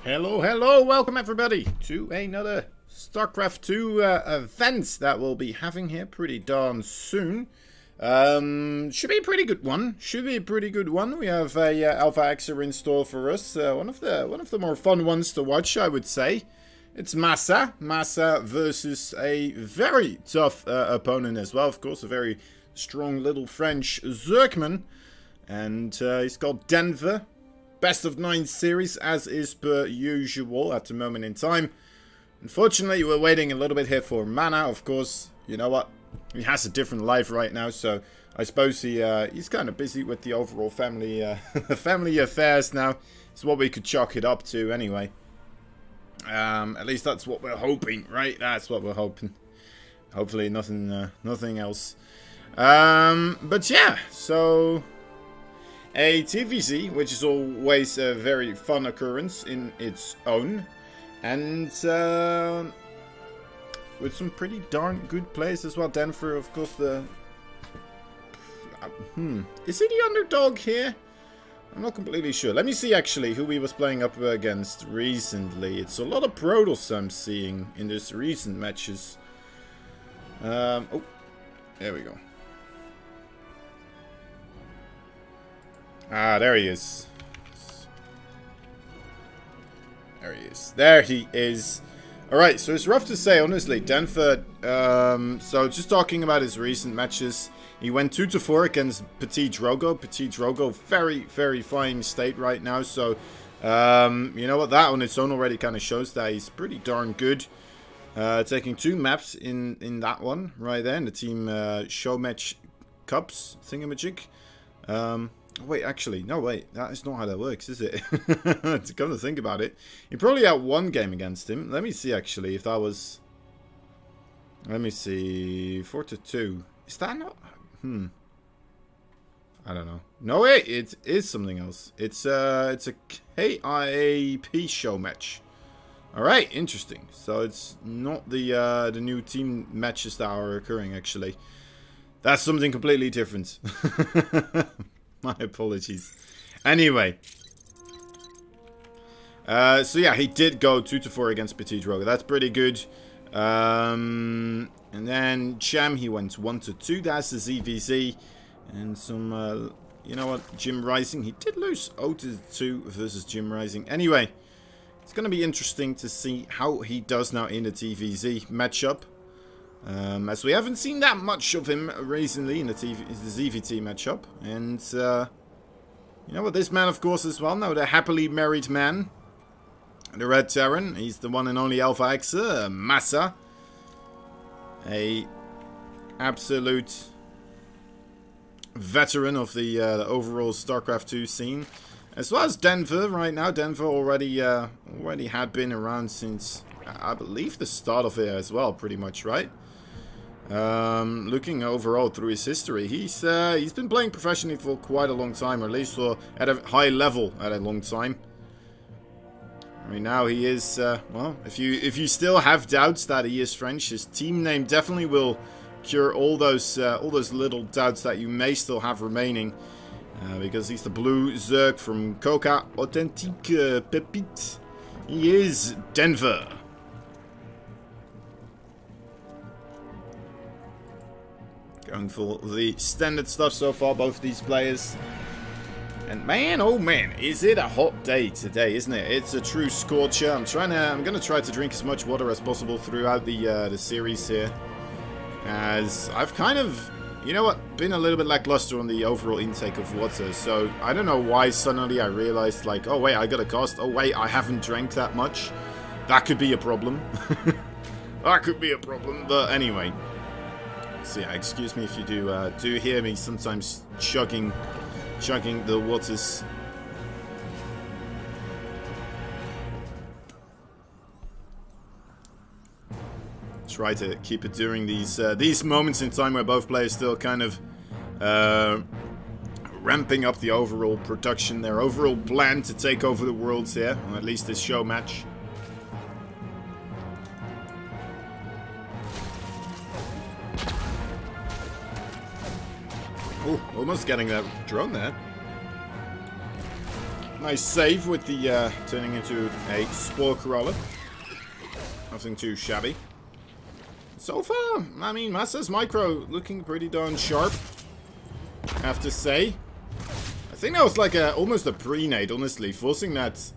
Hello, hello, welcome everybody to another StarCraft 2 event that we'll be having here pretty darn soon. Should be a pretty good one. We have a Alpha Xer in store for us. One of the more fun ones to watch, I would say. It's MaSa. MaSa versus a very tough opponent as well. Of course, a very strong little French Zerkman. And he's called Denver. Best of 9 series, as is per usual at the moment in time. Unfortunately, we're waiting a little bit here for Mana. Of course, you know what? He has a different life right now, so I suppose he's kind of busy with the overall family family affairs now. It's what we could chalk it up to anyway. At least that's what we're hoping, right? That's what we're hoping. Hopefully nothing else. But yeah, so a TvZ, which is always a very fun occurrence in its own, and with some pretty darn good plays as well. Denver, of course, is he the underdog here? I'm not completely sure. Let me see actually who he was playing up against recently. It's a lot of Protoss I'm seeing in this recent matches. Oh, there we go. Ah, there he is. There he is. There he is. Alright, so it's rough to say, honestly. Denver, so just talking about his recent matches, he went 2-4 against Petit Drogo. Petit Drogo, very, very fine state right now. So, you know what, that on its own already kind of shows that he's pretty darn good. Taking 2 maps in that one, right there, in the team show match cups thingamajig. Wait, actually, no, wait, that is not how that works, is it? To come to think about it. You probably had 1 game against him. Let me see, actually, if that was... Let me see... 4-2. Is that not... I don't know. No, wait, it is something else. It's a KIAP show match. Alright, interesting. So it's not the new team matches that are occurring, actually. That's something completely different. My apologies. Anyway. So yeah, he did go 2-4 against Petit Drogo. That's pretty good. And then Cham, he went 1-2. That's the ZVZ. And some, you know what, Jim Rising. He did lose 0-2 versus Jim Rising. Anyway, it's going to be interesting to see how he does now in the TvZ matchup. As we haven't seen that much of him recently in the ZVT matchup. And, you know what, this man, of course, as well, now the happily married man, the Red Terran, he's the one and only Alpha Xer, MaSa. A absolute veteran of the overall StarCraft 2 scene. As well as Denver right now. Denver already had been around since, I believe, the start of it as well, pretty much, right? Looking overall through his history, he's been playing professionally for quite a long time, or at least at a high level at a long time. I mean, now he is well, if you still have doubts that he is French, his team name definitely will cure all those little doubts that you may still have remaining, because he's the blue Zerg from Coca Authentique Pepite. He is Denver. Going for the standard stuff so far, both of these players. And man, oh man, is it a hot day today, isn't it? It's a true scorcher. I'm gonna try to drink as much water as possible throughout the series here, as I've kind of, you know what, been a little bit lackluster on the overall intake of water. So I don't know why suddenly I realized, like, oh wait, I got a cost. Oh wait, I haven't drank that much. That could be a problem. That could be a problem. But anyway. So yeah, excuse me if you do hear me sometimes chugging the waters. Try to keep it during these moments in time where both players still kind of ramping up the overall production, their overall plan to take over the worlds here, or at least this show match. Oh, almost getting that drone there. Nice save with the turning into a spore crawler. Nothing too shabby. So far, I mean, MaSa's micro looking pretty darn sharp, I have to say. I think that was like almost a pre-nade, honestly, forcing that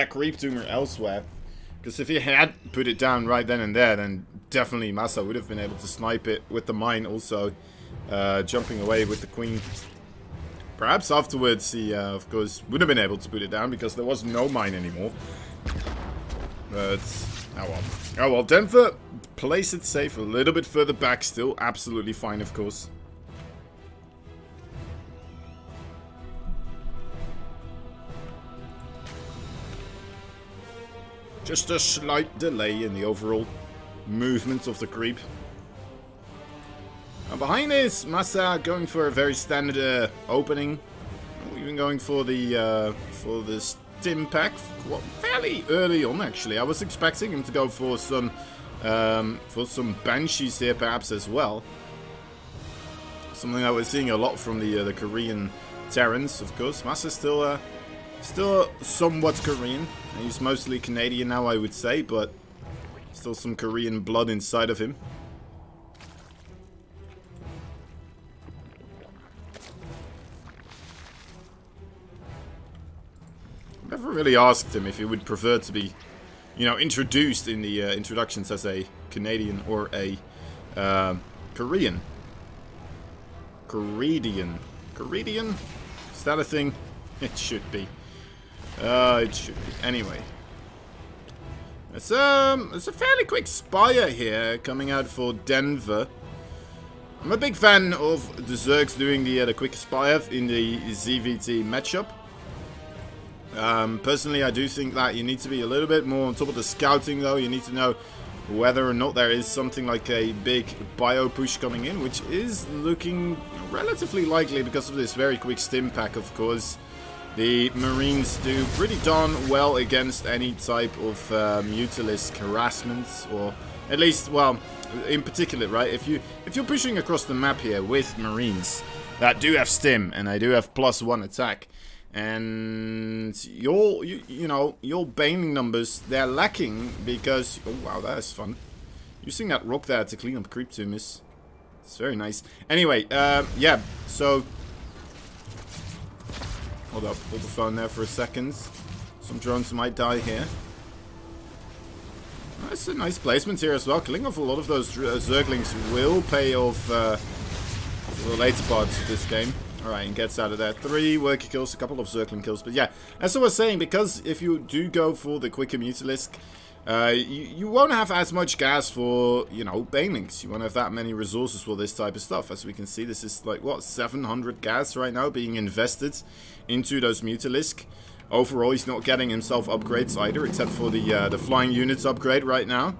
creep tumor elsewhere. Because if he had put it down right then and there, then definitely MaSa would have been able to snipe it with the mine, also jumping away with the queen. Perhaps afterwards he, of course, would have been able to put it down because there was no mine anymore. But, oh well. Oh well, Denver plays it safe a little bit further back still. Absolutely fine, of course. Just a slight delay in the overall movement of the creep. Now behind this, MaSa going for a very standard opening. Even going for the stim pack fairly early on, actually. I was expecting him to go for some banshees here, perhaps as well. Something that we're seeing a lot from the Korean Terrans, of course. MaSa's still somewhat Korean. He's mostly Canadian now, I would say, but still some Korean blood inside of him. Never really asked him if he would prefer to be, you know, introduced in the introductions as a Canadian or a Korean. Korean? Is that a thing? It should be. It should be. Anyway. It's a fairly quick Spire here coming out for Denver. I'm a big fan of the Zergs doing the quick Spire in the ZVT matchup. Personally, I do think that you need to be a little bit more on top of the scouting, though. You need to know whether or not there is something like a big bio push coming in, which is looking relatively likely because of this very quick stim pack, of course. The Marines do pretty darn well against any type of Mutalisk harassment, or at least, well, in particular, right? If you're pushing across the map here with Marines that do have stim and they do have +1 attack, and your baning numbers, they're lacking because, oh wow, that is fun. Using that rock there to clean up creep tumors. It's very nice. Anyway, yeah, so hold the phone there for a second. Some drones might die here. That's a nice placement here as well. Killing off a lot of those Zerglings will pay off for the later parts of this game. Alright, and gets out of there. 3 worker kills, a couple of Zergling kills. But yeah, as I was saying, because if you do go for the quicker Mutalisk, you won't have as much gas for, you know, banelings. You won't have that many resources for this type of stuff. As we can see, this is like, what, 700 gas right now being invested into those Mutalisk. Overall, he's not getting himself upgrades either, except for the flying units upgrade right now.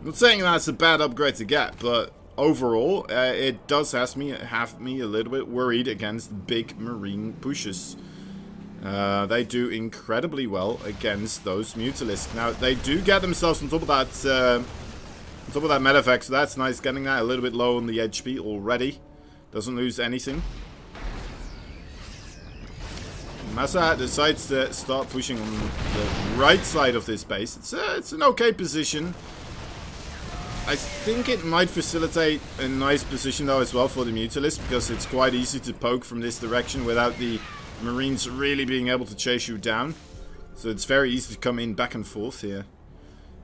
I'm not saying that's a bad upgrade to get, but overall, it does have me a little bit worried against big Marine pushes. They do incredibly well against those Mutalisk. Now, they do get themselves on top of that medevac, so that's nice. Getting that a little bit low on the HP already. Doesn't lose anything. MaSa decides to start pushing on the right side of this base. It's an okay position. I think it might facilitate a nice position though as well for the Mutalisk, because it's quite easy to poke from this direction without the Marines really being able to chase you down. So it's very easy to come in back and forth here.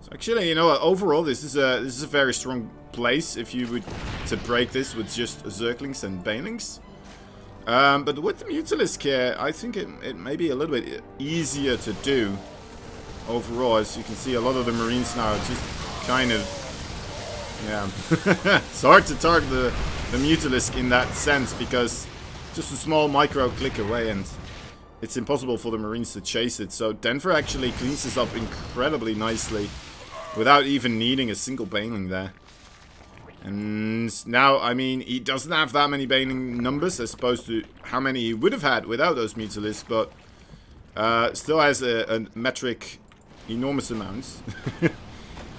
So actually, you know what, overall this is a very strong place if you would to break this with just Zerglings and Banelings. But with the Mutalisk here, I think it may be a little bit easier to do overall. As you can see, a lot of the Marines now just kind of, yeah, it's hard to target the Mutalisk in that sense, because just a small micro click away and it's impossible for the Marines to chase it. So Denver actually cleans this up incredibly nicely without even needing a single Baneling there. And now, I mean, he doesn't have that many Baneling numbers as opposed to how many he would have had without those Mutalisks, but still has a metric enormous amounts.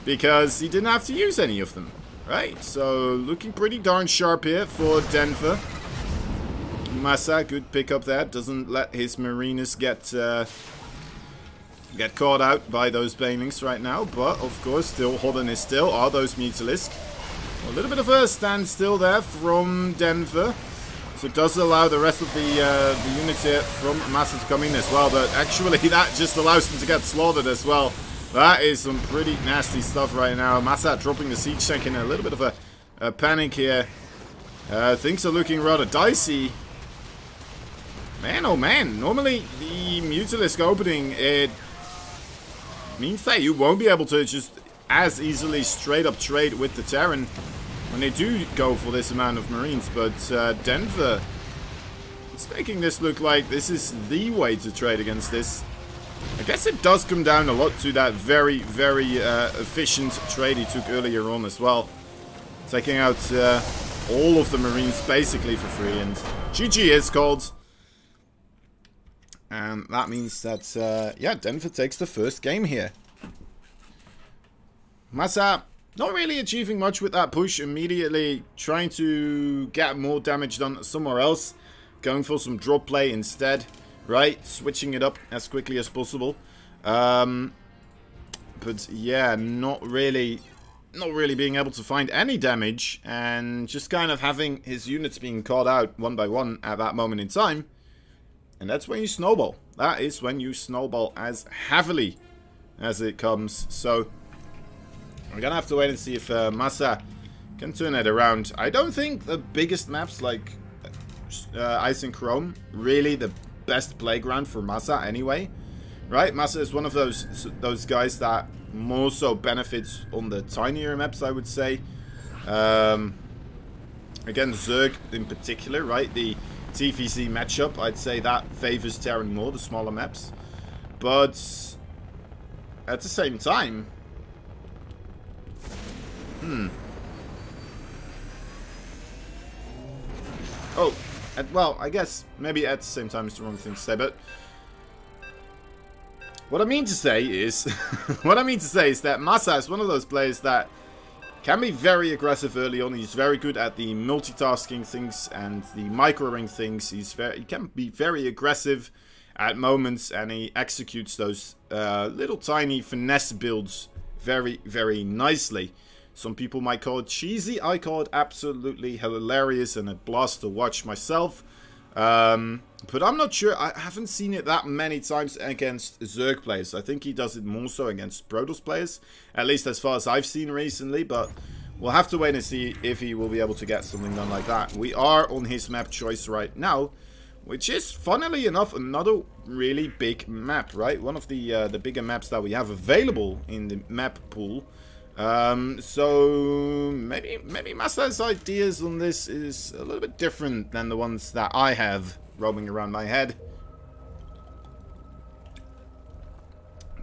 Because he didn't have to use any of them, right? So, looking pretty darn sharp here for Denver. MaSa, good pick up there. Doesn't let his Mariners get caught out by those banelings right now. But, of course, still holding his still are those Mutalisks. A little bit of a standstill there from Denver. So it does allow the rest of the units here from MaSa to come in as well. But actually, that just allows them to get slaughtered as well. That is some pretty nasty stuff right now. MaSa dropping the siege tank in a little bit of a panic here. Things are looking rather dicey. Man, oh man. Normally, the Mutalisk opening, it means that you won't be able to just as easily straight up trade with the Terran when they do go for this amount of Marines. But Denver is making this look like this is the way to trade against this. I guess it does come down a lot to that very, very efficient trade he took earlier on as well. Taking out all of the Marines basically for free, and GG is called. And that means that, yeah, Denver takes the first game here. MaSa not really achieving much with that push, immediately trying to get more damage done somewhere else. Going for some drop play instead, right? Switching it up as quickly as possible. But yeah, not really being able to find any damage, and just kind of having his units being caught out one by one at that moment in time. And that's when you snowball. That is when you snowball as heavily as it comes. So we're gonna have to wait and see if MaSa can turn it around. I don't think the biggest maps like Ice and Chrome really the best playground for MaSa anyway, right? MaSa is one of those guys that more so benefits on the tinier maps, I would say. Again, Zerg in particular, right? The TvZ matchup, I'd say that favors Terran more, the smaller maps. But at the same time, oh, well, I guess maybe at the same time is the wrong thing to say, but what I mean to say is, that MaSa is one of those players that can be very aggressive early on. He's very good at the multitasking things and the microing things. He can be very aggressive at moments, and he executes those little tiny finesse builds very, very nicely. Some people might call it cheesy. I call it absolutely hilarious and a blast to watch myself. But I'm not sure. I haven't seen it that many times against Zerg players. I think he does it more so against Protoss players, at least as far as I've seen recently. But we'll have to wait and see if he will be able to get something done like that. We are on his map choice right now, which is, funnily enough, another really big map, right? One of the bigger maps that we have available in the map pool. So maybe MaSa's ideas on this is a little bit different than the ones that I have roaming around my head.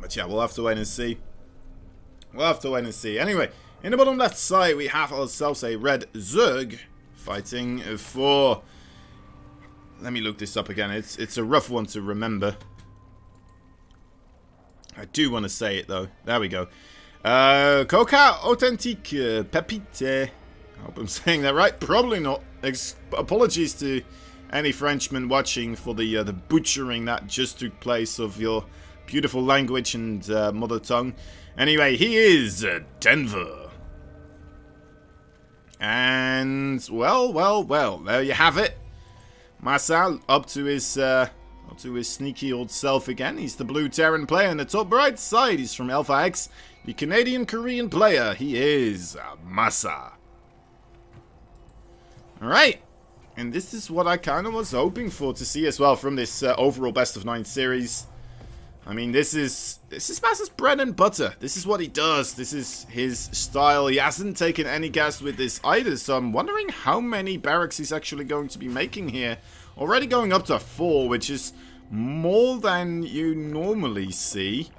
But yeah, we'll have to wait and see. Anyway, in the bottom left side, we have ourselves a red Zerg fighting for... Let me look this up again. It's a rough one to remember. I do want to say it though. There we go. Coca Authentique Pepite. I hope I'm saying that right. Probably not. Apologies to any Frenchmen watching for the butchering that just took place of your beautiful language and mother tongue. Anyway, he is Denver. And, well, there you have it. MaSa up to his sneaky old self again. He's the blue Terran player in the top right side. He's from Alpha X. The Canadian-Korean player, he is MaSa. Alright, and this is what I kind of was hoping for to see as well from this overall Best of 9 series. I mean, this is MaSa's bread and butter. This is what he does. This is his style. He hasn't taken any gas with this either, so I'm wondering how many barracks he's actually going to be making here. Already going up to 4, which is more than you normally see.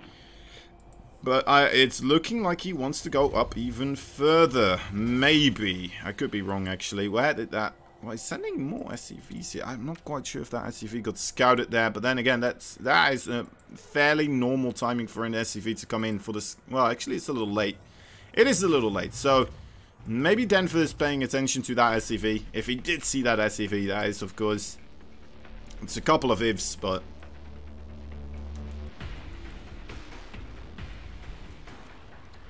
But it's looking like he wants to go up even further. Maybe. I could be wrong, actually. Where did that... Well, he's sending more SCVs here. I'm not quite sure if that SCV got scouted there. But then again, that is a fairly normal timing for an SCV to come in for this... Well, actually, it's a little late. It is a little late. So, maybe Denver is paying attention to that SCV. If he did see that SCV, that is, of course, It's a couple of ifs, but...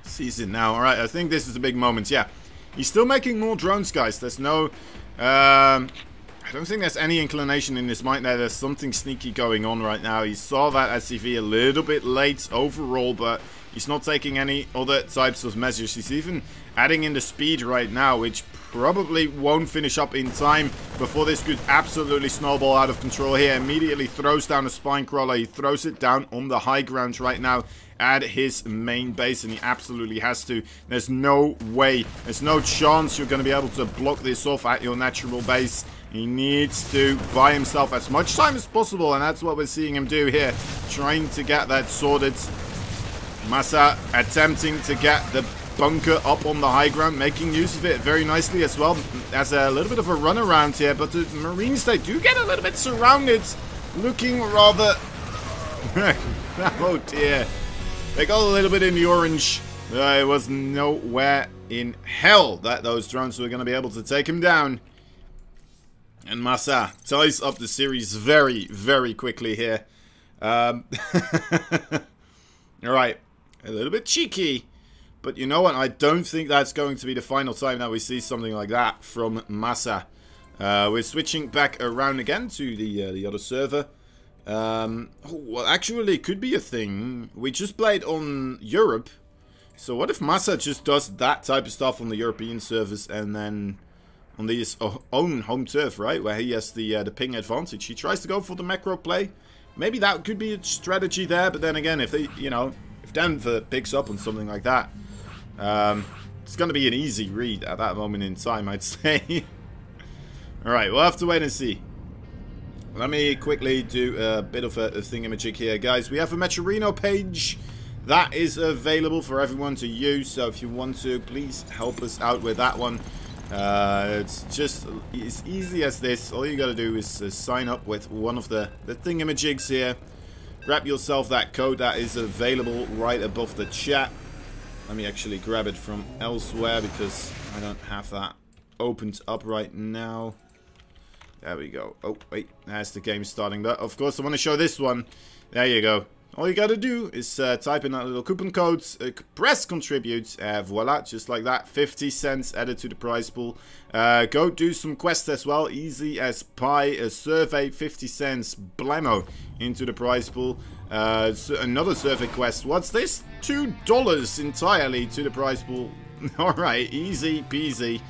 sees it now. Alright, I think this is a big moment. Yeah. He's still making more drones, guys. There's no... I don't think there's any inclination in his mind that there's something sneaky going on right now. He saw that SCV a little bit late overall, but he's not taking any other types of measures. He's even adding in the speed right now, which probably won't finish up in time before this could absolutely snowball out of control here. Immediately throws down a spine crawler. He throws it down on the high ground right now at his main base, and he absolutely has to. There's no way, there's no chance you're going to be able to block this off at your natural base. He needs to buy himself as much time as possible, and that's what we're seeing him do here, trying to get that sorted. MaSa attempting to get the bunker up on the high ground, making use of it very nicely as well. As a little bit of a runaround here, but the Marines, they do get a little bit surrounded, looking rather... oh dear. They got a little bit in the orange. It was nowhere in hell that those drones were going to be able to take him down. And MaSa ties up the series very, very quickly here. Alright. A little bit cheeky. But you know what? I don't think that's going to be the final time that we see something like that from MaSa. We're switching back around again to the other server. Well, actually, it could be a thing. We just played on Europe. So what if MaSa just does that type of stuff on the European servers and then on his own home turf, right? Where he has the ping advantage. He tries to go for the macro play. Maybe that could be a strategy there. But then again, if they, you know, if Denver picks up on something like that, it's going to be an easy read at that moment in time, I'd say. Alright, we'll have to wait and see. Let me quickly do a bit of a thingamajig here, guys. We have a Metrorino page that is available for everyone to use. So if you want to, please help us out with that one. It's just as easy as this. All you got to do is sign up with one of the thingamajigs here. Grab yourself that code that is available right above the chat. Let me actually grab it from elsewhere because I don't have that opened up right now. There we go. Oh, wait. There's the game starting. But, of course, I want to show this one. There you go. All you got to do is type in that little coupon code, press contribute, voila, just like that. 50 cents added to the prize pool. Go do some quests as well. Easy as pie. A survey, 50 cents, blammo, into the prize pool. So another survey quest. What's this? $2 entirely to the prize pool. Alright, easy peasy.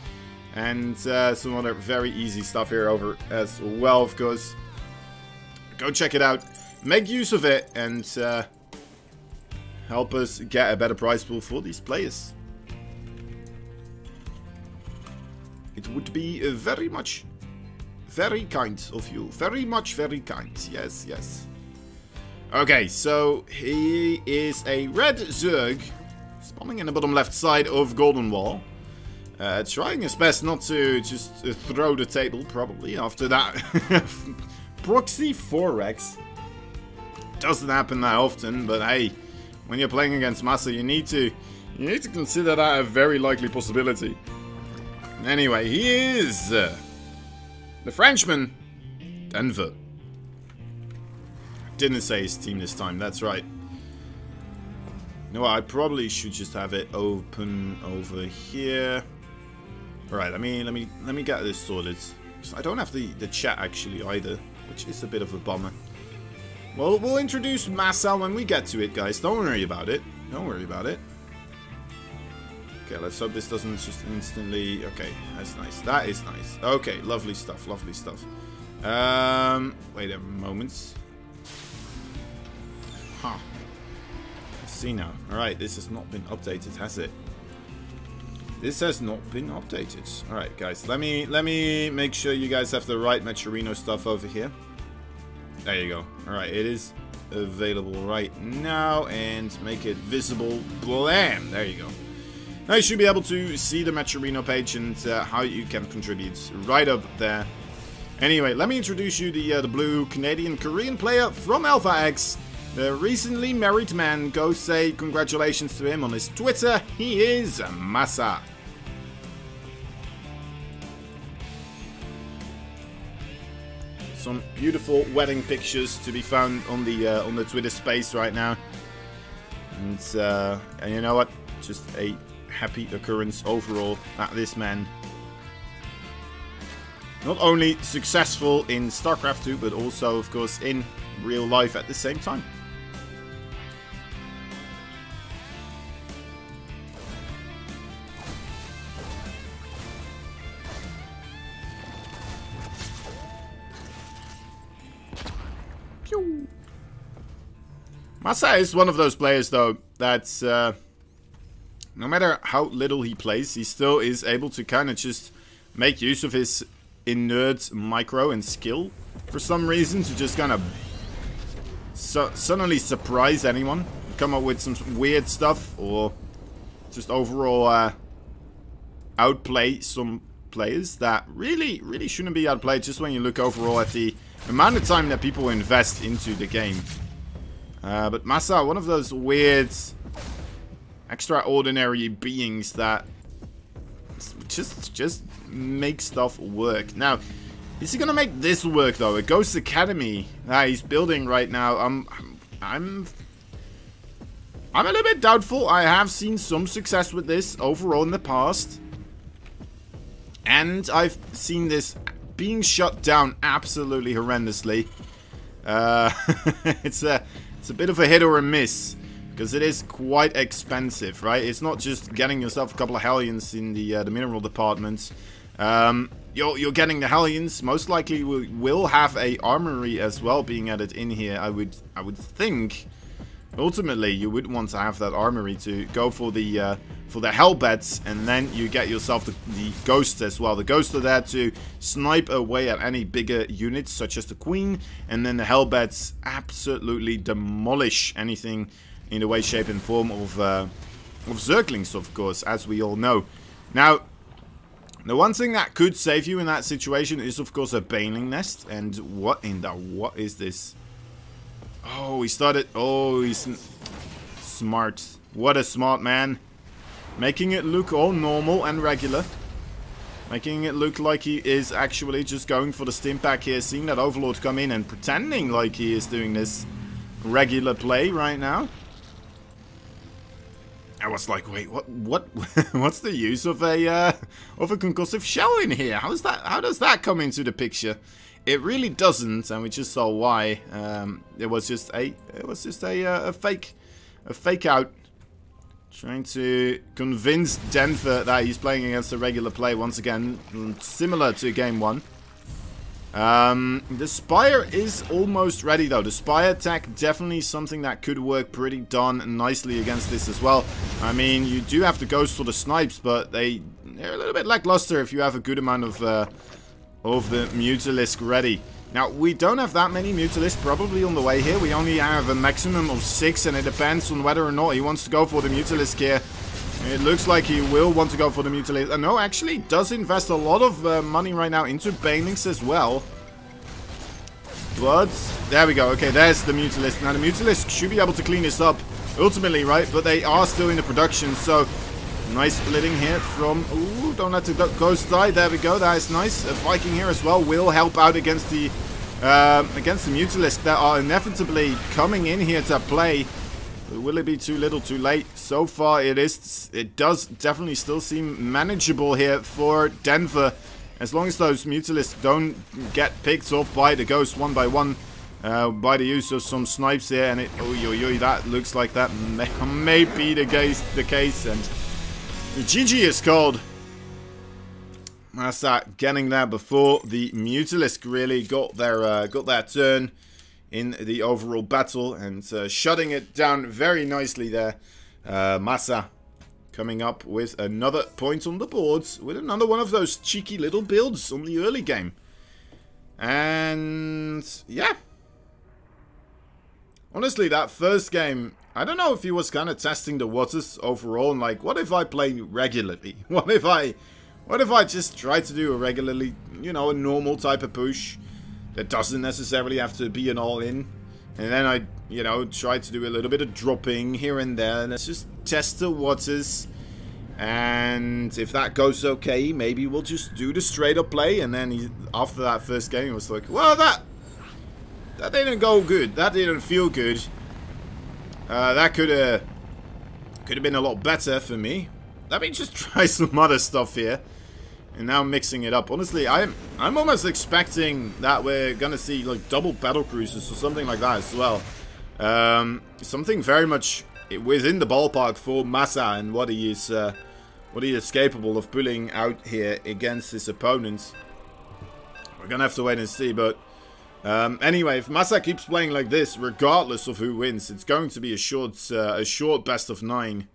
And some other very easy stuff here over as well, of course. Go check it out. Make use of it and help us get a better prize pool for these players. It would be very kind of you. Very kind. Yes, yes. Okay, so he is a red Zerg, spawning in the bottom left side of Golden Wall. Trying his best not to just throw the table, probably, after that proxy 4x. Doesn't happen that often, but hey, when you're playing against MaSa, you need to consider that a very likely possibility. Anyway, he is the Frenchman, Denver. Didn't say his team this time. That's right. You know what? I probably should just have it open over here. Right. Let me get this sorted. I don't have the chat actually either, which is a bit of a bummer. Well, we'll introduce MaSa when we get to it, guys. Don't worry about it. Don't worry about it. Okay, let's hope this doesn't just instantly... Okay, that's nice. That is nice. Okay, lovely stuff, lovely stuff. Wait a moment. Huh. Let's see now. Alright, this has not been updated, has it? This has not been updated. Alright, guys. Let me make sure you guys have the right Metrorino stuff over here. There you go. Alright, it is available right now. And make it visible. Blam! There you go. Now you should be able to see the Metrorino page and how you can contribute right up there. Anyway, let me introduce you the blue Canadian-Korean player from Alpha X. The recently married man. Go say congratulations to him on his Twitter. He is MaSa. Some beautiful wedding pictures to be found on the Twitter space right now. And you know what? Just a happy occurrence overall that this man not only successful in StarCraft 2, but also, of course, in real life at the same time. MaSa is one of those players, though, that's no matter how little he plays, he still is able to kind of just make use of his inert micro and skill for some reason to just kind of suddenly surprise anyone, come up with some weird stuff, or just overall outplay some players that really shouldn't be outplayed, just when you look overall at the amount of time that people invest into the game. But MaSa, one of those weird, extraordinary beings that just make stuff work. Now, is he gonna make this work though? A Ghost Academy that he's building right now. I'm a little bit doubtful. I have seen some success with this overall in the past, and I've seen this being shut down absolutely horrendously. It's a bit of a hit or a miss, because it is quite expensive, right? It's not just getting yourself a couple of Hellions in the mineral department. You're getting the Hellions. Most likely will have a armory as well being added in here. I would think. Ultimately, you would want to have that armory to go for the Hellbats, and then you get yourself the Ghosts as well. The Ghosts are there to snipe away at any bigger units, such as the Queen, and then the Hellbats absolutely demolish anything in the way, shape, and form of Zerglings, of course, as we all know. Now, the one thing that could save you in that situation is, of course, a Baneling Nest. And what is this? Oh, he started. Oh, he's smart. What a smart man. Making it look all normal and regular. Making it look like he is actually just going for the Stimpak here. Seeing that Overlord come in and pretending like he is doing this regular play right now. I was like, wait, what? What's the use of a concussive shell in here? How does that come into the picture? It really doesn't, and we just saw why. It was just a fake out, trying to convince Denver that he's playing against a regular play once again, similar to game 1. The Spire is almost ready though. The Spire tech definitely something that could work pretty darn nicely against this as well. I mean, you do have to Ghost for the snipes, but they're a little bit lackluster if you have a good amount of the Mutalisk ready. Now, we don't have that many Mutalisks probably on the way here. We only have a maximum of 6, and it depends on whether or not he wants to go for the Mutalisk here. It looks like he will want to go for the Mutalisk. No, actually does invest a lot of money right now into Banelings as well. But, there we go. Okay, there's the Mutalisk. Now, the Mutalisk should be able to clean this up ultimately, right? But they are still in the production, so nice splitting here from... Ooh, don't let the Ghost die. There we go. That is nice. A Viking here as well will help out against the Mutalisk that are inevitably coming in here to play. Will it be too little too late? So far it does definitely still seem manageable here for Denver. As long as those Mutalisks don't get picked off by the Ghost one by one. By the use of some snipes here. And that looks like that may be the case. And the GG is called. MaSa getting there before the Mutalisk really got their turn in the overall battle, and shutting it down very nicely there. MaSa coming up with another point on the boards with another one of those cheeky little builds on the early game. And yeah, honestly, that first game, I don't know if he was kind of testing the waters overall, and like, what if I play regularly? What if I just try to do a regularly, you know, a normal type of push that doesn't necessarily have to be an all-in, and then I, you know, try to do a little bit of dropping here and there, and let's just test the waters. And if that goes okay, maybe we'll just do the straight up play. And then after that first game, he was like, well, That didn't go good. That didn't feel good. That could have been a lot better for me. Let me just try some other stuff here. And now mixing it up. Honestly, I'm almost expecting that we're gonna see like double battle cruisers or something like that as well. Something very much within the ballpark for MaSa and what he is capable of pulling out here against his opponents. We're gonna have to wait and see, but anyway, if MaSa keeps playing like this, regardless of who wins, it's going to be a short best of 9.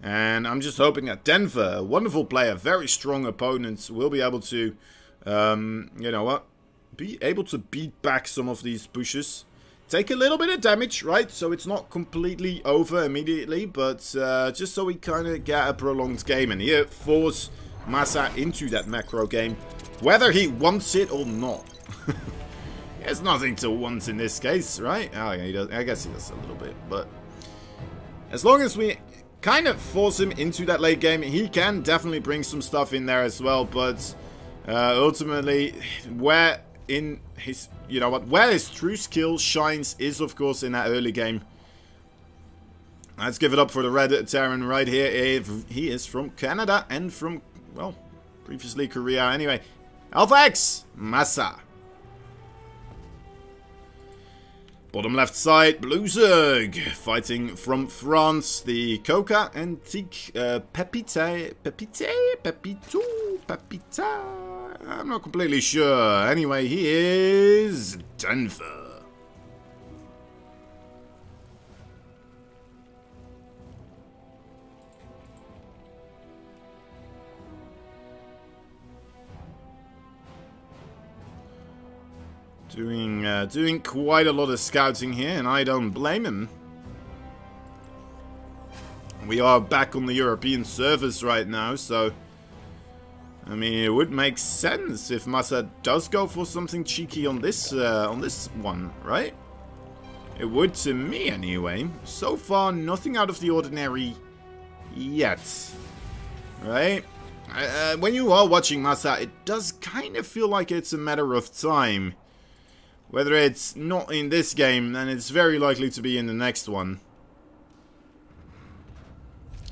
And I'm just hoping that Denver, a wonderful player, very strong opponent, will be able to, you know what, be able to beat back some of these pushes. Take a little bit of damage, right? So it's not completely over immediately, but just so we kind of get a prolonged game. And here, force MaSa into that macro game, whether he wants it or not. There's nothing to want in this case, right? Oh, yeah, he does. I guess he does a little bit, but as long as we kind of force him into that late game, he can definitely bring some stuff in there as well. But ultimately, where in his, you know what, where his true skill shines is, of course, in that early game. Let's give it up for the Red Terran right here. He is from Canada and from, well, previously Korea. Anyway, Alpha X, MaSa. Bottom left side, Blue Zerg, fighting from France, the Coca Antique Pepita. I'm not completely sure. Anyway, he is Denver. Doing quite a lot of scouting here, and I don't blame him. We are back on the European servers right now, so I mean, it would make sense if MaSa does go for something cheeky on this one, right? It would to me anyway. So far, nothing out of the ordinary yet, right? When you are watching MaSa, it does kind of feel like it's a matter of time. Whether it's not in this game, then it's very likely to be in the next one.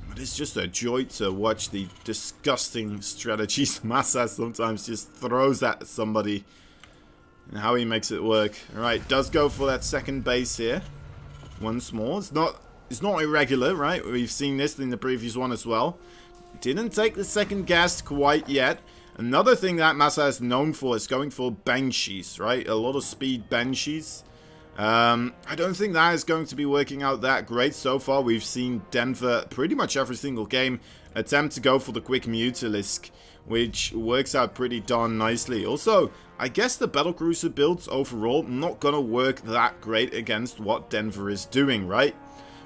But it's just a joy to watch the disgusting strategies MaSa sometimes just throws at somebody. And how he makes it work. Alright, does go for that second base here. Once more. It's not irregular, right? We've seen this in the previous one as well. Didn't take the second gas quite yet. Another thing that MaSa is known for is going for Banshees, right? A lot of speed Banshees. I don't think that is going to be working out that great so far. We've seen Denver pretty much every single game attempt to go for the quick Mutalisk, which works out pretty darn nicely. Also, I guess the Battlecruiser builds overall not gonna work that great against what Denver is doing, right?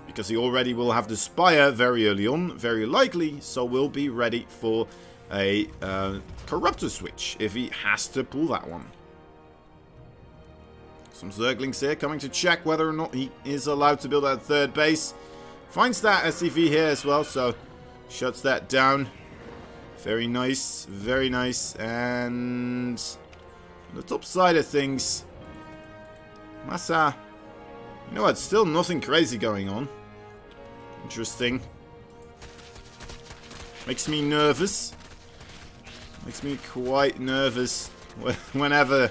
Because he already will have the Spire very early on, very likely, so we'll be ready for a Corruptor switch if he has to pull that one. Some Zerglings here coming to check whether or not he is allowed to build that third base. Finds that SCV here as well, so shuts that down. Very nice, very nice. And on the top side of things, MaSa, you know what, still nothing crazy going on. Interesting. Makes me nervous. Makes me quite nervous whenever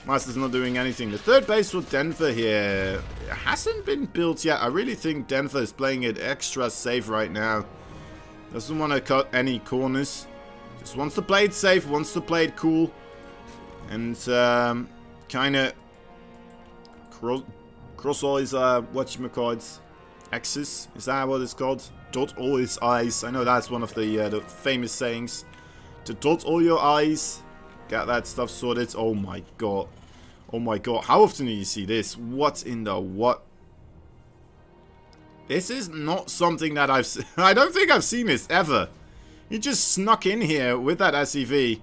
MaSa's not doing anything. The third base for Denver here hasn't been built yet. I really think Denver is playing it extra safe right now. Doesn't want to cut any corners. Just wants to play it safe, wants to play it cool. And kind of cross all his, whatchamacallits, X's. Is that what it's called? Dot all his I's. I know that's one of the famous sayings. To dot all your I's. Get that stuff sorted. Oh my god. Oh my god. How often do you see this? What in the what? This is not something that I don't think I've seen this ever. He just snuck in here with that SCV.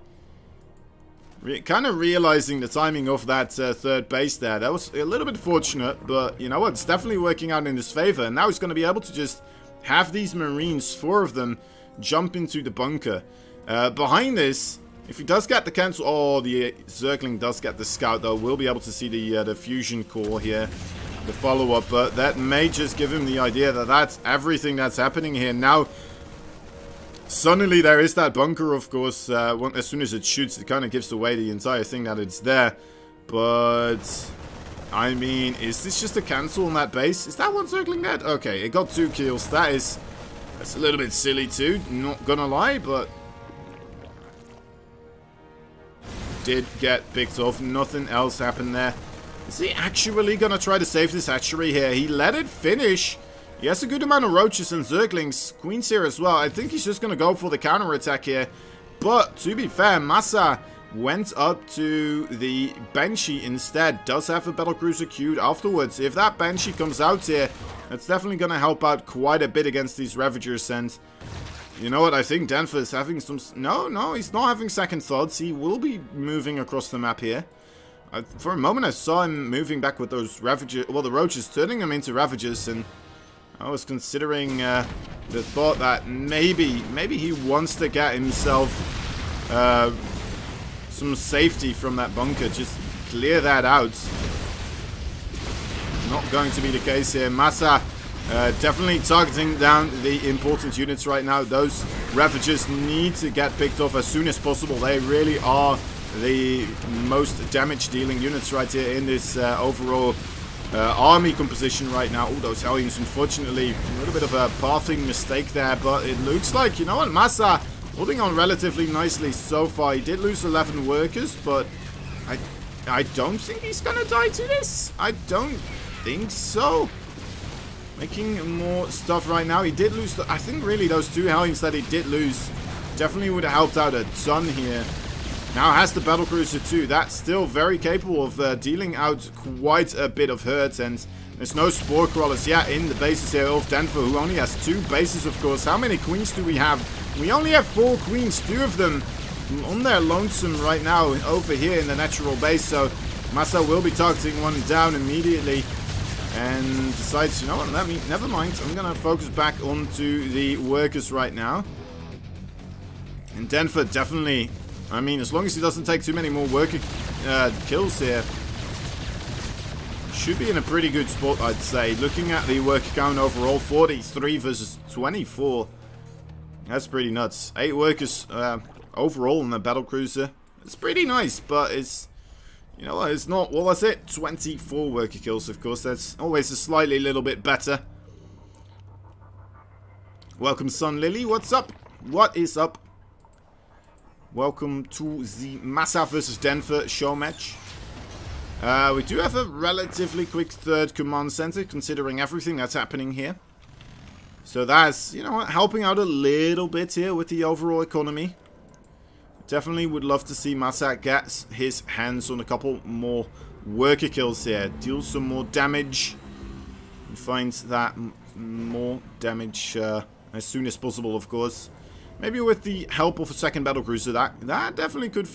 Kind of realizing the timing of that third base there. That was a little bit fortunate, but you know what? It's definitely working out in his favor. And now he's going to be able to just have these Marines, 4 of them, jump into the bunker. Behind this, If he does get the cancel... Oh, the Zergling does get the scout, though. We'll be able to see the fusion core here. The follow-up. But that may just give him the idea that that's everything that's happening here. Now, suddenly there is that bunker, of course. As soon as it shoots, it kind of gives away the entire thing that it's there. But... I mean, is this just a cancel on that base? Is that one Zergling dead? Okay, it got 2 kills. That's a little bit silly too, not gonna lie, but... Did get picked off. Nothing else happened there. Is he actually gonna try to save this hatchery here? He let it finish. He has a good amount of roaches and Zerglings. Queens here as well. I think he's just gonna go for the counter-attack here. But, to be fair, MaSa went up to the Banshee instead. Does have a battlecruiser queued afterwards. If that Banshee comes out here, that's definitely going to help out quite a bit against these Ravagers. And you know what? I think Denver is having some... No, he's not having second thoughts. He will be moving across the map here. For a moment, I saw him moving back with those Ravagers... Well, the Roaches, turning them into Ravagers. And I was considering the thought that maybe he wants to get himself... some safety from that bunker, just clear that out. Not going to be the case here. MaSa definitely targeting down the important units right now. Those Ravagers need to get picked off as soon as possible. They really are the most damage dealing units right here in this overall army composition right now. All those Hellions, unfortunately, a little bit of a pathing mistake there, but it looks like, you know what, MaSa holding on relatively nicely so far. He did lose 11 workers, but I don't think he's gonna die to this. I don't think so. Making more stuff right now. He did lose, I think really those 2 Hellions that he did lose definitely would have helped out a ton here. Now has the battlecruiser too. That's still very capable of dealing out quite a bit of hurt, and there's no spore crawlers yet in the bases here of Denver, who only has 2 bases, of course. How many queens do we have? We only have 4 queens, 2 of them on their lonesome right now over here in the natural base. So MaSa will be targeting one down immediately and decides, you know what, never mind. I'm going to focus back onto the workers right now. And Denver definitely, I mean, as long as he doesn't take too many more worker kills here, should be in a pretty good spot, I'd say. Looking at the worker count overall, 43 versus 24. That's pretty nuts. 8 workers overall in the battlecruiser. It's pretty nice, but it's, you know what, it's not, what was it? 24 worker kills, of course. That's always a slightly little bit better. Welcome, Sun Lily. What's up? What is up? Welcome to the MaSa versus Denver show match. We do have a relatively quick 3rd command center, considering everything that's happening here. So that's, you know what, helping out a little bit here with the overall economy. Definitely would love to see MaSa get his hands on a couple more worker kills here. Deal some more damage. And finds that more damage as soon as possible, of course. Maybe with the help of a 2nd battlecruiser, that definitely could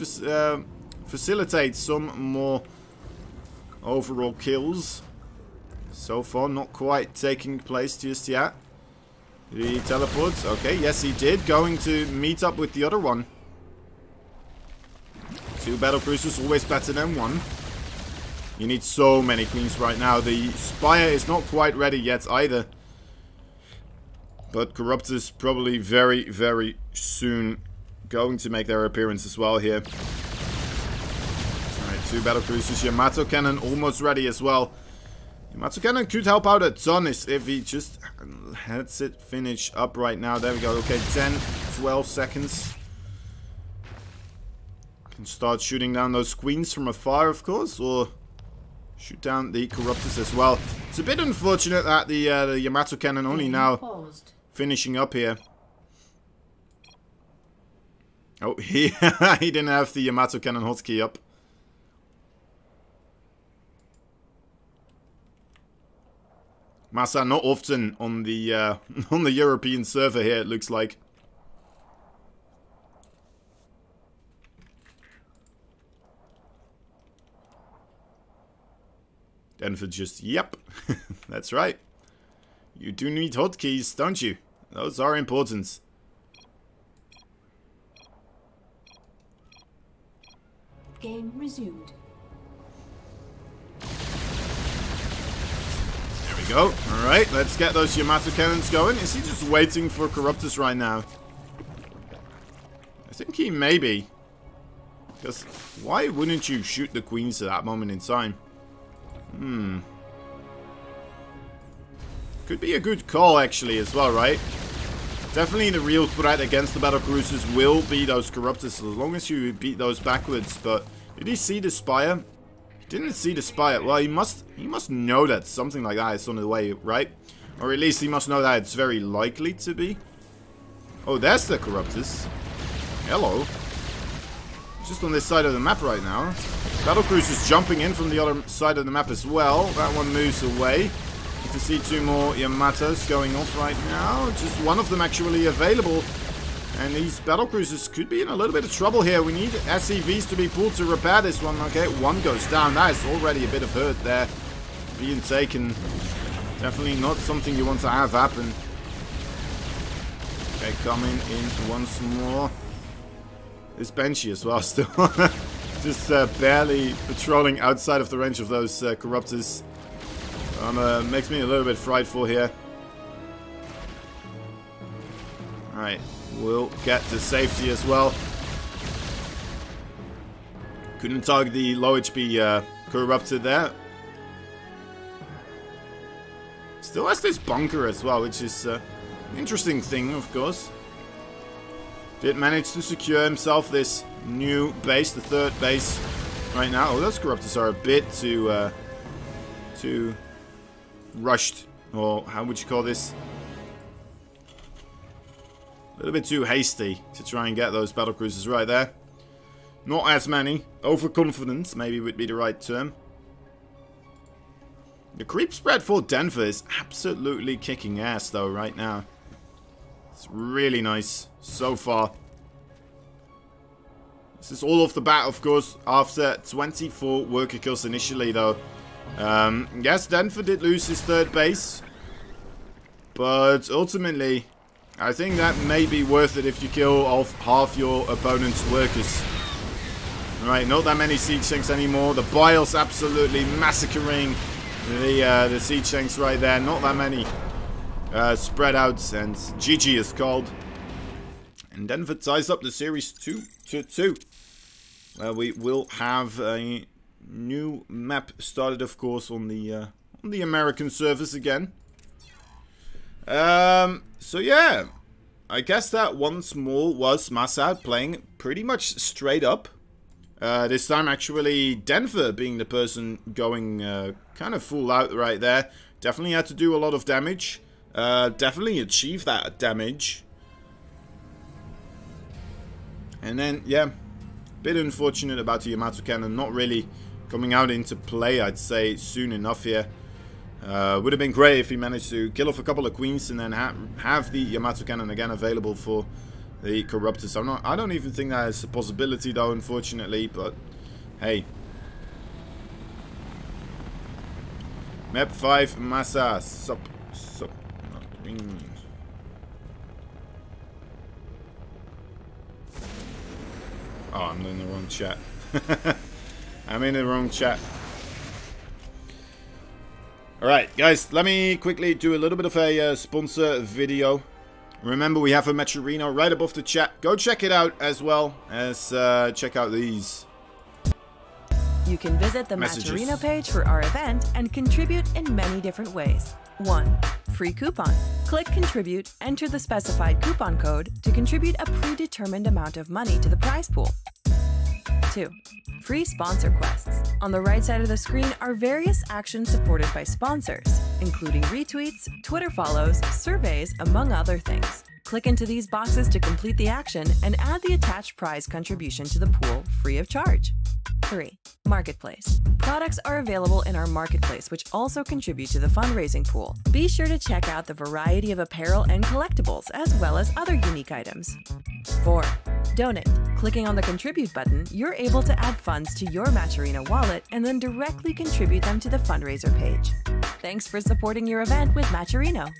facilitate some more overall kills. So far, not quite taking place just yet. He teleports. Okay, yes, he did. Going to meet up with the other one. 2 battlecruisers, always better than 1. You need so many queens right now. The Spire is not quite ready yet either. But Corruptors probably very, very soon going to make their appearance as well here. Alright, 2 battlecruisers. Yamato Cannon almost ready as well. Yamato Cannon could help out a ton if he just lets it finish up right now. There we go. Okay, 10, 12 seconds. Can start shooting down those queens from afar, of course, or shoot down the Corruptors as well. It's a bit unfortunate that the Yamato Cannon only now finishing up here. Oh, he didn't have the Yamato Cannon hotkey up. MaSa not often on the European server here, it looks like. Denver just, yep, that's right. You do need hotkeys, don't you? Those are important. Game resumed. There we go. Alright, let's get those Yamato cannons going. Is he just waiting for Corruptus right now? I think he may be. Because why wouldn't you shoot the queens at that moment in time? Could be a good call actually as well, right? Definitely the real threat against the battle cruisers will be those Corruptors, as long as you beat those backwards. But did he see the Spire? He didn't see the Spire. Well, he must know that something like that is on the way, right? Or at least he must know that it's very likely to be. Oh, there's the Corruptors. Hello. Just on this side of the map right now. Battle cruisers jumping in from the other side of the map as well. That one moves away. To see two more Yamatos going off right now. Just one of them actually available. And these battle cruisers could be in a little bit of trouble here. We need SCVs to be pulled to repair this one. Okay, one goes down. That is already a bit of hurt there being taken. Definitely not something you want to have happen. Okay, coming in once more. This Banshee as well still. Just barely patrolling outside of the range of those Corruptors. Makes me a little bit frightful here. Alright, we'll get to safety as well. Couldn't target the low HP Corruptor there. Still has this bunker as well, which is an interesting thing, of course. Did manage to secure himself this new base, the third base right now. Oh, those Corruptors are a bit too rushed, or how would you call this? A little bit too hasty to try and get those battle cruisers right there. Not as many. Overconfident, maybe would be the right term. The creep spread for Denver is absolutely kicking ass though right now. It's really nice so far. This is all off the bat, of course, after 24 worker kills initially though. Yes, Denver did lose his third base, but ultimately, I think that may be worth it if you kill off half your opponent's workers. Right, not that many siege tanks anymore. The Bile's absolutely massacring the siege tanks right there. Not that many spread out, and GG is called. And Denver ties up the series 2-2. We will have a new map started, of course, on the American servers again. So yeah, I guess that once more was MaSa playing pretty much straight up. This time actually Denver being the person going kind of full out right there. Definitely had to do a lot of damage. Definitely achieved that damage. And then, yeah, bit unfortunate about the Yamato cannon not really coming out into play, I'd say, soon enough here. Would have been great if he managed to kill off a couple of queens and then have the Yamato cannon again available for the Corruptors. I don't even think that is a possibility though, unfortunately, but hey. Map 5, MaSa, sup. Oh, I'm in the wrong chat. I'm in the wrong chat. Alright, guys, let me quickly do a little bit of a sponsor video. Remember, we have a Matcherino right above the chat. Go check it out as well as check out these. You can visit the Matcherino page for our event and contribute in many different ways. 1. Free coupon. Click Contribute, enter the specified coupon code to contribute a predetermined amount of money to the prize pool. 2. Free sponsor quests. On the right side of the screen are various actions supported by sponsors, including retweets, Twitter follows, surveys, among other things. Click into these boxes to complete the action and add the attached prize contribution to the pool free of charge. 3. Marketplace. Products are available in our marketplace, which also contribute to the fundraising pool. Be sure to check out the variety of apparel and collectibles, as well as other unique items. 4. Donate. Clicking on the Contribute button, you're able to add funds to your Matcherino wallet and then directly contribute them to the fundraiser page. Thanks for supporting your event with Matcherino.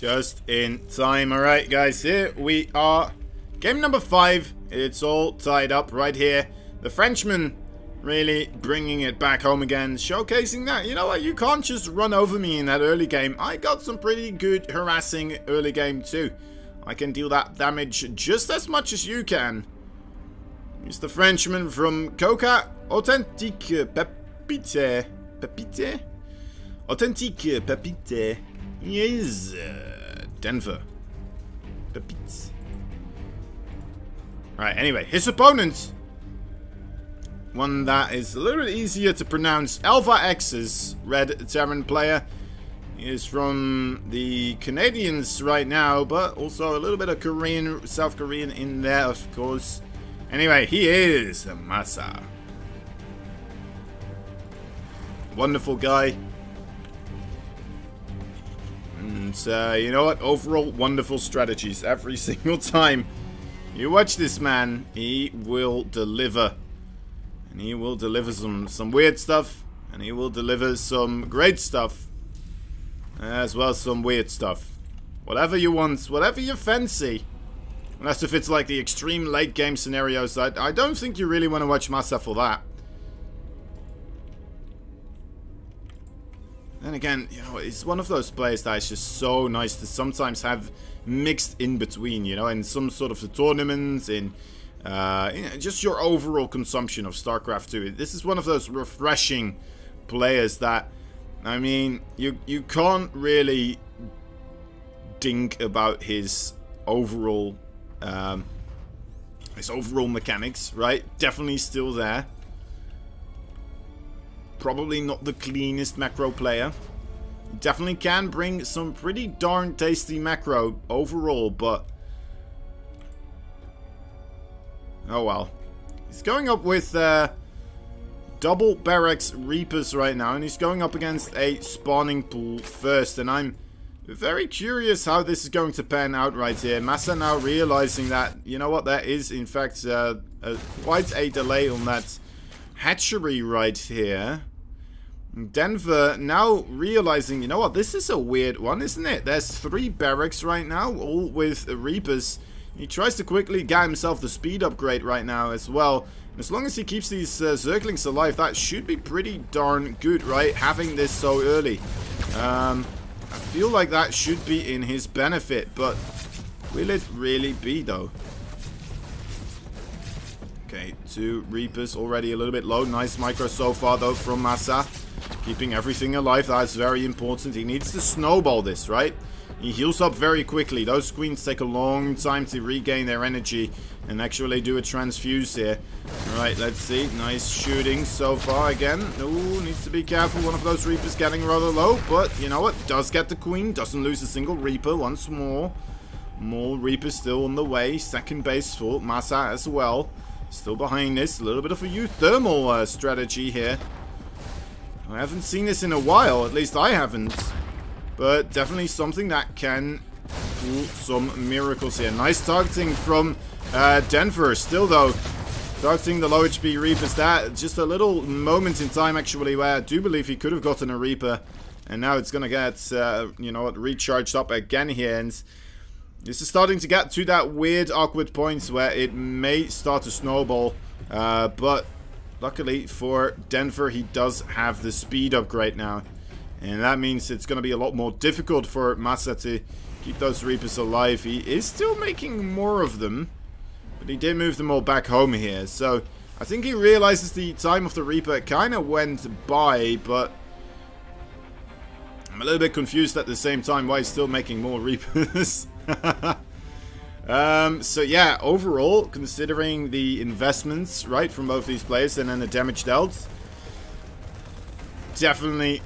Just in time. Alright, guys, here we are. Game number 5. It's all tied up right here. The Frenchman really bringing it back home again. Showcasing that, you know what, you can't just run over me in that early game. I got some pretty good harassing early game too. I can deal that damage just as much as you can. He's the Frenchman from Coca Authentique Pepite. Pepite? Authentique Pepite. Yes, Denver. Pepite. Right, anyway, his opponent, one that is a little bit easier to pronounce, Alpha X's Red Terran player. He is from the Canadians right now, but also a little bit of Korean, South Korean in there, of course. Anyway, he is MaSa. Wonderful guy. And you know what? Overall, wonderful strategies every single time. You watch this man, he will deliver. And he will deliver some weird stuff. And he will deliver some great stuff. As well as some weird stuff. Whatever you want, whatever you fancy. Unless if it's like the extreme late game scenarios, I don't think you really want to watch MaSa for that. Then again, you know, it's one of those players that is just so nice to sometimes have mixed in between, you know, in some sort of the tournaments, in you know, just your overall consumption of StarCraft 2. This is one of those refreshing players that, I mean, you can't really think about his overall mechanics, right? Definitely still there. Probably not the cleanest macro player. Definitely can bring some pretty darn tasty macro overall, but oh well. He's going up with double barracks Reapers right now, and he's going up against a spawning pool first, and I'm very curious how this is going to pan out right here. MaSa now realizing that, you know what, there is in fact quite a delay on that hatchery right here. Denver now realizing, you know what, this is a weird one, isn't it? There's 3 barracks right now, all with Reapers. He tries to quickly get himself the speed upgrade right now as well. As long as he keeps these Zerglings alive, that should be pretty darn good, right? Having this so early. I feel like that should be in his benefit, but will it really be, though? Okay, 2 Reapers already a little bit low. Nice micro so far, though, from MaSa. Keeping everything alive, that's very important. He needs to snowball this, right? He heals up very quickly. Those queens take a long time to regain their energy and actually do a transfuse here. Alright, let's see. Nice shooting so far again. Ooh, needs to be careful. One of those Reapers getting rather low, but you know what? Does get the queen. Doesn't lose a single Reaper once more. More Reapers still on the way. Second base for MaSa as well. Still behind this. A little bit of a thermal strategy here. I haven't seen this in a while. At least I haven't. But definitely something that can do some miracles here. Nice targeting from Denver. Still, though, targeting the low HP Reapers. That just a little moment in time, actually, where I do believe he could have gotten a Reaper. And now it's going to get, you know what, recharged up again here. And this is starting to get to that weird, awkward point where it may start to snowball. But luckily for Denver, he does have the speed upgrade now. And that means it's going to be a lot more difficult for MaSa to keep those Reapers alive. He is still making more of them, but he did move them all back home here. So I think he realizes the time of the Reaper kind of went by, but I'm a little bit confused at the same time why he's still making more Reapers. So yeah, overall, considering the investments, right, from both these players and then the damage dealt, definitely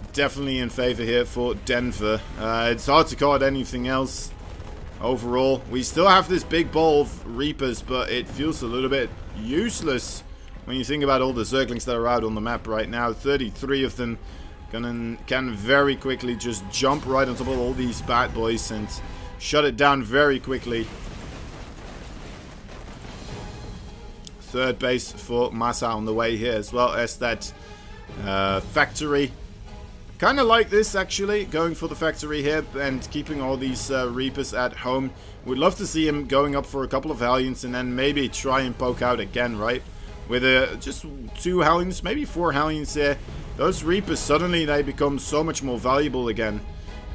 in favor here for Denver. It's hard to call it anything else. Overall, we still have this big ball of Reapers, but it feels a little bit useless when you think about all the Zerglings that are out on the map right now. 33 of them can very quickly just jump right on top of all these bad boys and shut it down very quickly. Third base for MaSa on the way here, as well as that factory. Kind of like this, actually, going for the factory here and keeping all these Reapers at home. Would love to see him going up for a couple of Hellions and then maybe try and poke out again, right? With just 2 Hellions, maybe 4 Hellions here. Those Reapers, suddenly they become so much more valuable again.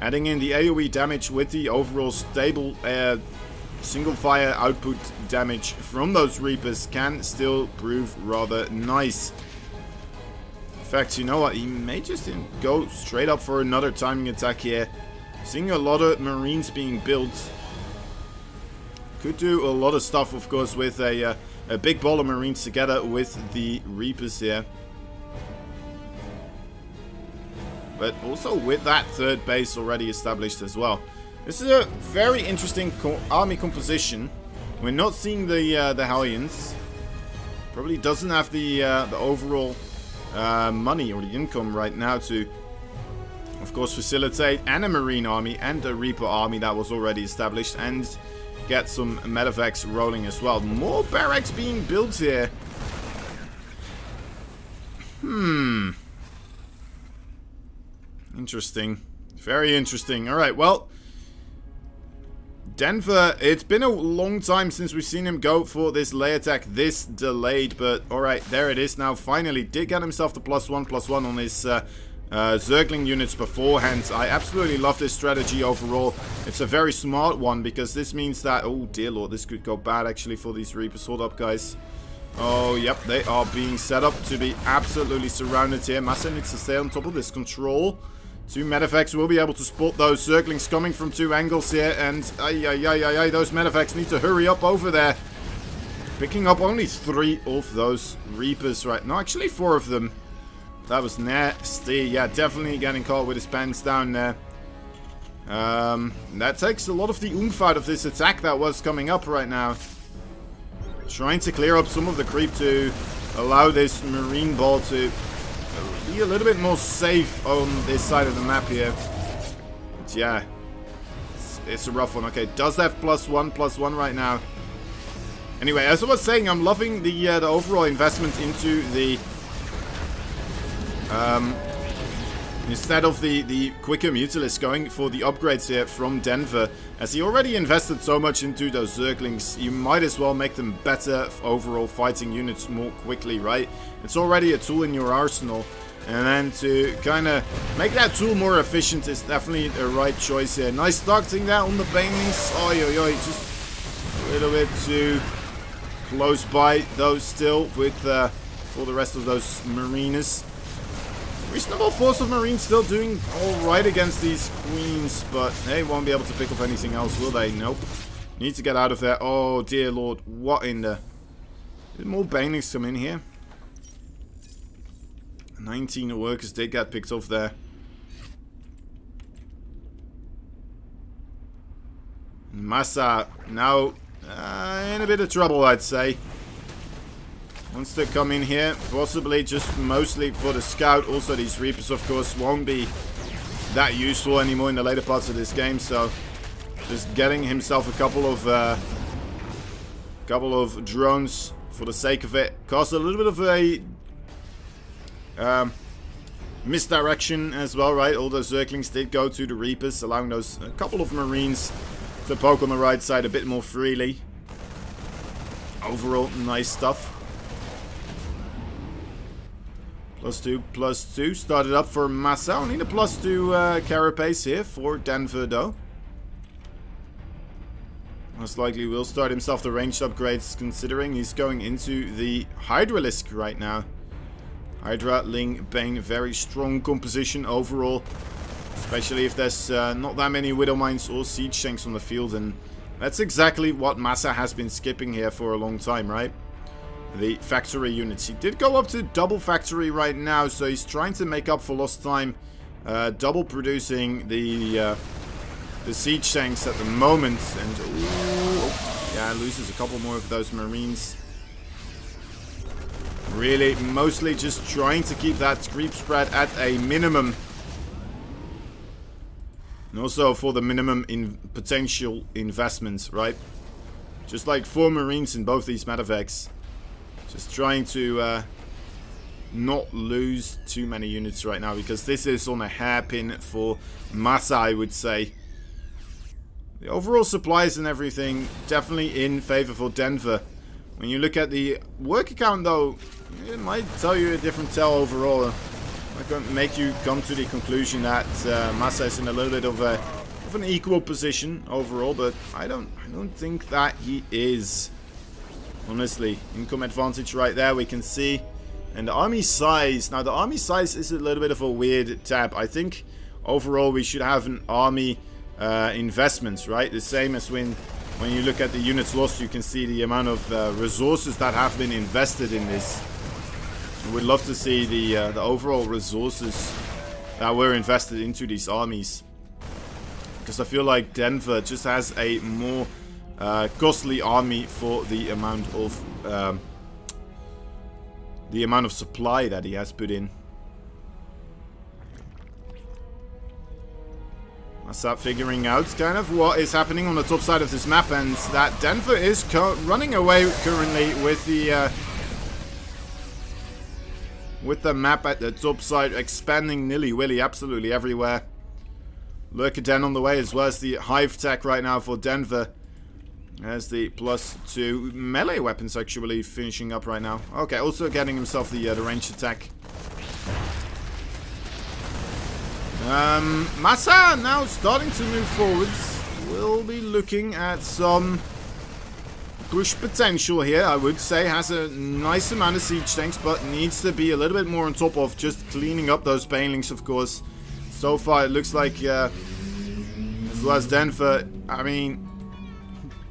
Adding in the AoE damage with the overall stable single fire output damage from those Reapers can still prove rather nice. In fact, you know what? He may just go straight up for another timing attack here. Seeing a lot of Marines being built. Could do a lot of stuff, of course, with a big ball of Marines together with the Reapers here. But also with that 3rd base already established as well. This is a very interesting army composition. We're not seeing the Hellions. Probably doesn't have the overall money or the income right now to, of course, facilitate and a Marine army and a Reaper army that was already established and get some medevacs rolling as well. More barracks being built here. Interesting. Very interesting. Alright, well, Denver, it's been a long time since we've seen him go for this lay attack this delayed, but alright, there it is now. Finally did get himself the +1/+1 on his Zergling units beforehand. I absolutely love this strategy overall. It's a very smart one because this means that, oh dear lord, this could go bad actually for these Reapers. Hold up, guys. Oh, yep, they are being set up to be absolutely surrounded here. MaSa needs to stay on top of this control. 2 medevacs will be able to spot those Zerglings coming from 2 angles here, and those medevacs need to hurry up over there. Picking up only 3 of those Reapers right now. Actually, 4 of them. That was nasty. Yeah, definitely getting caught with his pants down there. That takes a lot of the oomph out of this attack that was coming up right now. Trying to clear up some of the creep to allow this Marine ball to be a little bit more safe on this side of the map here. But yeah, it's a rough one. Okay, does have +1/+1 right now. Anyway, as I was saying, I'm loving the overall investment into the instead of the quicker Mutalisk, going for the upgrades here from Denver. As he already invested so much into those Zerglings, you might as well make them better overall fighting units more quickly, right? It's already a tool in your arsenal. And then to kind of make that tool more efficient is definitely the right choice here. Nice targeting that on the Banelings. Oi, just a little bit too close by those still with for the rest of those Mariners. Reasonable force of Marines still doing alright against these Queens, but they won't be able to pick up anything else, will they? Nope. Need to get out of there. Oh dear lord, what in the... Did more Banelings come in here? 19 workers did get picked off there. MaSa now in a bit of trouble, I'd say. Wants to come in here, possibly just mostly for the scout. Also, these Reapers, of course, won't be that useful anymore in the later parts of this game. So, just getting himself a couple of drones for the sake of it. Caused a little bit of a misdirection as well, right? All those Zerglings did go to the Reapers, allowing those a couple of Marines to poke on the right side a bit more freely. Overall, nice stuff. +2/+2 started up for MaSa. Only the +2 carapace here for Denver, though. Most likely will start himself the ranged upgrades, considering he's going into the Hydralisk right now. Hydra, Ling, Bane, very strong composition overall. Especially if there's not that many Widow Mines or Siege Tanks on the field. And that's exactly what MaSa has been skipping here for a long time, right? The factory units. He did go up to double factory right now, so he's trying to make up for lost time. Double producing the siege tanks at the moment. And ooh, yeah, loses a couple more of those Marines. Really, mostly just trying to keep that creep spread at a minimum. And also for the minimum in potential investments, right? Just like 4 Marines in both these medevacs. Just trying to not lose too many units right now, because this is on a hairpin for MaSa, I would say. The overall supplies and everything definitely in favor for Denver. When you look at the worker count, though, it might tell you a different tale overall. Might going to make you come to the conclusion that MaSa is in a little bit of an equal position overall, but I don't think that he is. Honestly, income advantage right there we can see. And the army size. Now, the army size is a little bit of a weird tab. I think overall we should have an army investments, right? The same as when you look at the units lost, you can see the amount of resources that have been invested in this. I would love to see the overall resources that were invested into these armies, because I feel like Denver just has a more costly army for the amount of supply that he has put in. I start figuring out kind of what is happening on the top side of this map, and that Denver is running away currently with the map at the top side, expanding nilly-willy absolutely everywhere. Lurker Den on the way, as well as the Hive Tech right now for Denver. There's the +2 melee weapons actually finishing up right now. Okay, also getting himself the ranged attack. MaSa now starting to move forwards. We'll be looking at some push potential here, I would say. Has a nice amount of siege tanks, but needs to be a little bit more on top of just cleaning up those banelings, of course. So far, it looks like, as well as Denver, I mean,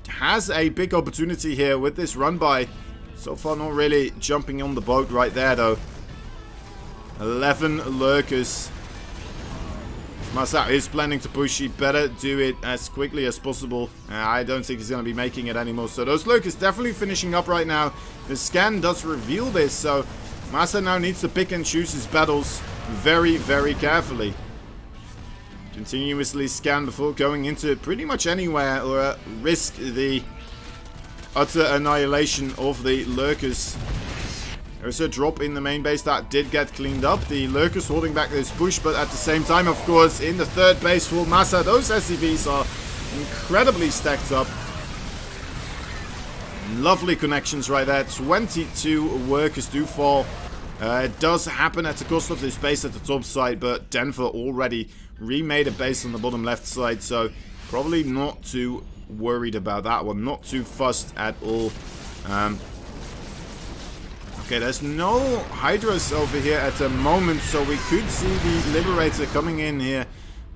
has a big opportunity here with this run by. So far, not really jumping on the boat right there, though. 11 lurkers. MaSa is planning to push. He better do it as quickly as possible. I don't think he's going to be making it anymore. So those lurkers definitely finishing up right now. The scan does reveal this, so MaSa now needs to pick and choose his battles very, very carefully. Continuously scan before going into pretty much anywhere, or risk the utter annihilation of the lurkers. There's a drop in the main base that did get cleaned up. The lurkers holding back this push, but at the same time, of course, in the third base for MaSa, those SCVs are incredibly stacked up. Lovely connections right there. 22 workers do fall. It does happen at the cost of this base at the top side, but Denver already remade a base on the bottom left side, so probably not too worried about that one. Not too fussed at all. Okay, there's no Hydras over here at the moment, so we could see the Liberator coming in here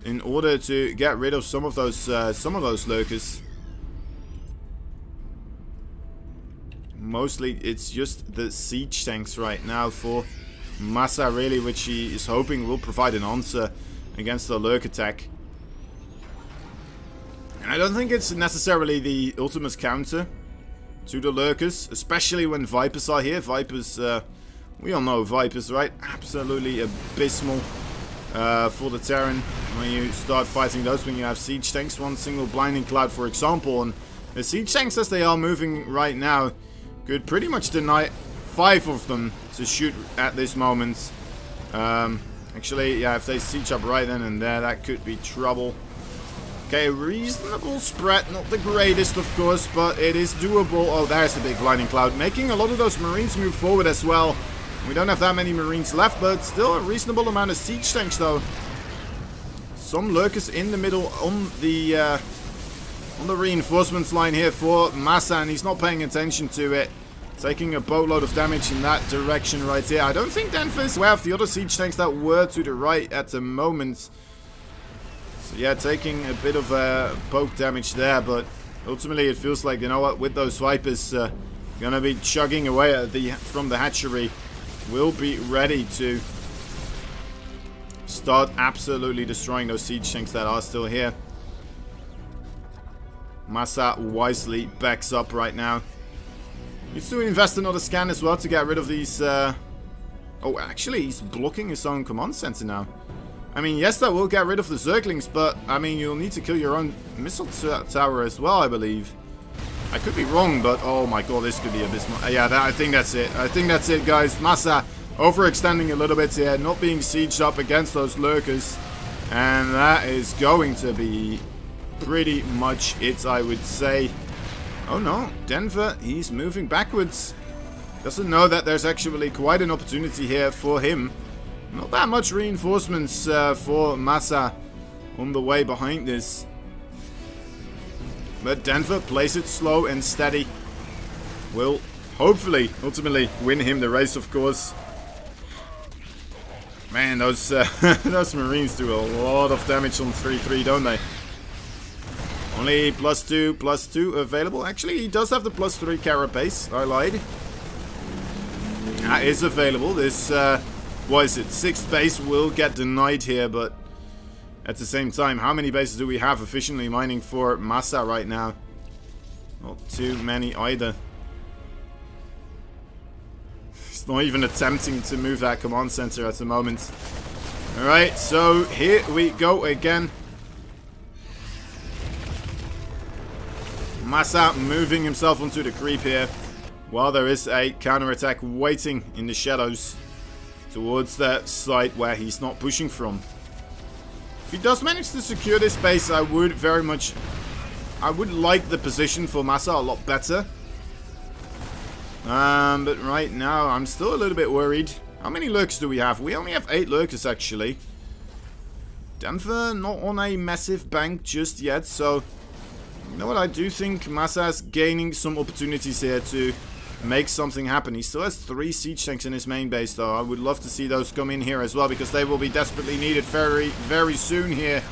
in order to get rid of some of those lurkers. Mostly, it's just the siege tanks right now for MaSa, really, which he is hoping will provide an answer against the lurk attack. And I don't think it's necessarily the ultimate counter to the lurkers, especially when Vipers are here. Vipers, we all know Vipers, right? Absolutely abysmal for the Terran when you start fighting those, when you have siege tanks. One single blinding cloud, for example, and the siege tanks as they are moving right now could pretty much deny 5 of them to shoot at this moment. Actually, yeah, if they siege up right then and there, that could be trouble. Okay, reasonable spread, not the greatest, of course, but it is doable. Oh, there's the big blinding cloud, making a lot of those Marines move forward as well. We don't have that many Marines left, but still a reasonable amount of siege tanks, though. Some lurkers in the middle on the reinforcements line here for MaSa, and he's not paying attention to it. Taking a boatload of damage in that direction right here. I don't think Denver is aware of the other siege tanks that were to the right at the moment. So yeah, taking a bit of poke damage there, but ultimately it feels like, you know what, with those Vipers gonna be chugging away at from the hatchery, we'll be ready to start absolutely destroying those siege tanks that are still here. MaSa wisely backs up right now. Needs to invest another scan as well to get rid of these... Oh, actually, he's blocking his own command center now. I mean, yes, that will get rid of the Zerglings, but, I mean, you'll need to kill your own missile tower as well, I believe. I could be wrong, but, oh my god, this could be abysmal. Yeah, I think that's it. I think that's it, guys. MaSa overextending a little bit here, not being sieged up against those lurkers. And that is going to be pretty much it, I would say. Oh no, Denver, he's moving backwards. Doesn't know that there's actually quite an opportunity here for him. Not that much reinforcements for MaSa on the way behind this. But Denver plays it slow and steady. Will hopefully ultimately win him the race, of course. Man, those those Marines do a lot of damage on 3-3, don't they? Only +2 available. Actually, he does have the +3 carapace. I lied. That is available. This, what is it? 6th base will get denied here, but at the same time, how many bases do we have efficiently mining for MaSa right now? Not too many either. He's not even attempting to move that command center at the moment. Alright, so here we go again. MaSa moving himself onto the creep here, while there is a counterattack waiting in the shadows towards that side where he's not pushing from. If he does manage to secure this base, I would like the position for MaSa a lot better. But right now, I'm still a little bit worried. How many lurkers do we have? We only have 8 lurkers, actually. Denver not on a massive bank just yet, so... You know what, I do think MaSa's gaining some opportunities here to make something happen. He still has 3 siege tanks in his main base, though. I would love to see those come in here as well, because they will be desperately needed very, very soon here.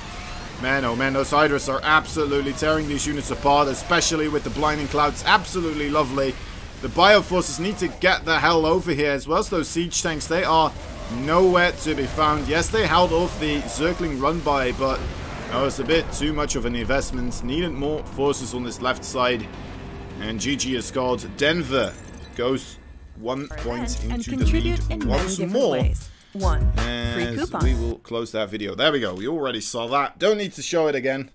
Man, oh man, those Hydras are absolutely tearing these units apart, especially with the blinding clouds. Absolutely lovely. The Bioforces need to get the hell over here, as well as those siege tanks. They are nowhere to be found. Yes, they held off the circling run-by, but... that was a bit too much of an investment. Needed more forces on this left side. And GG is called. Denver goes 1 point into the lead once more. 1. And Free coupon. we will close that video. There we go. We already saw that. Don't need to show it again.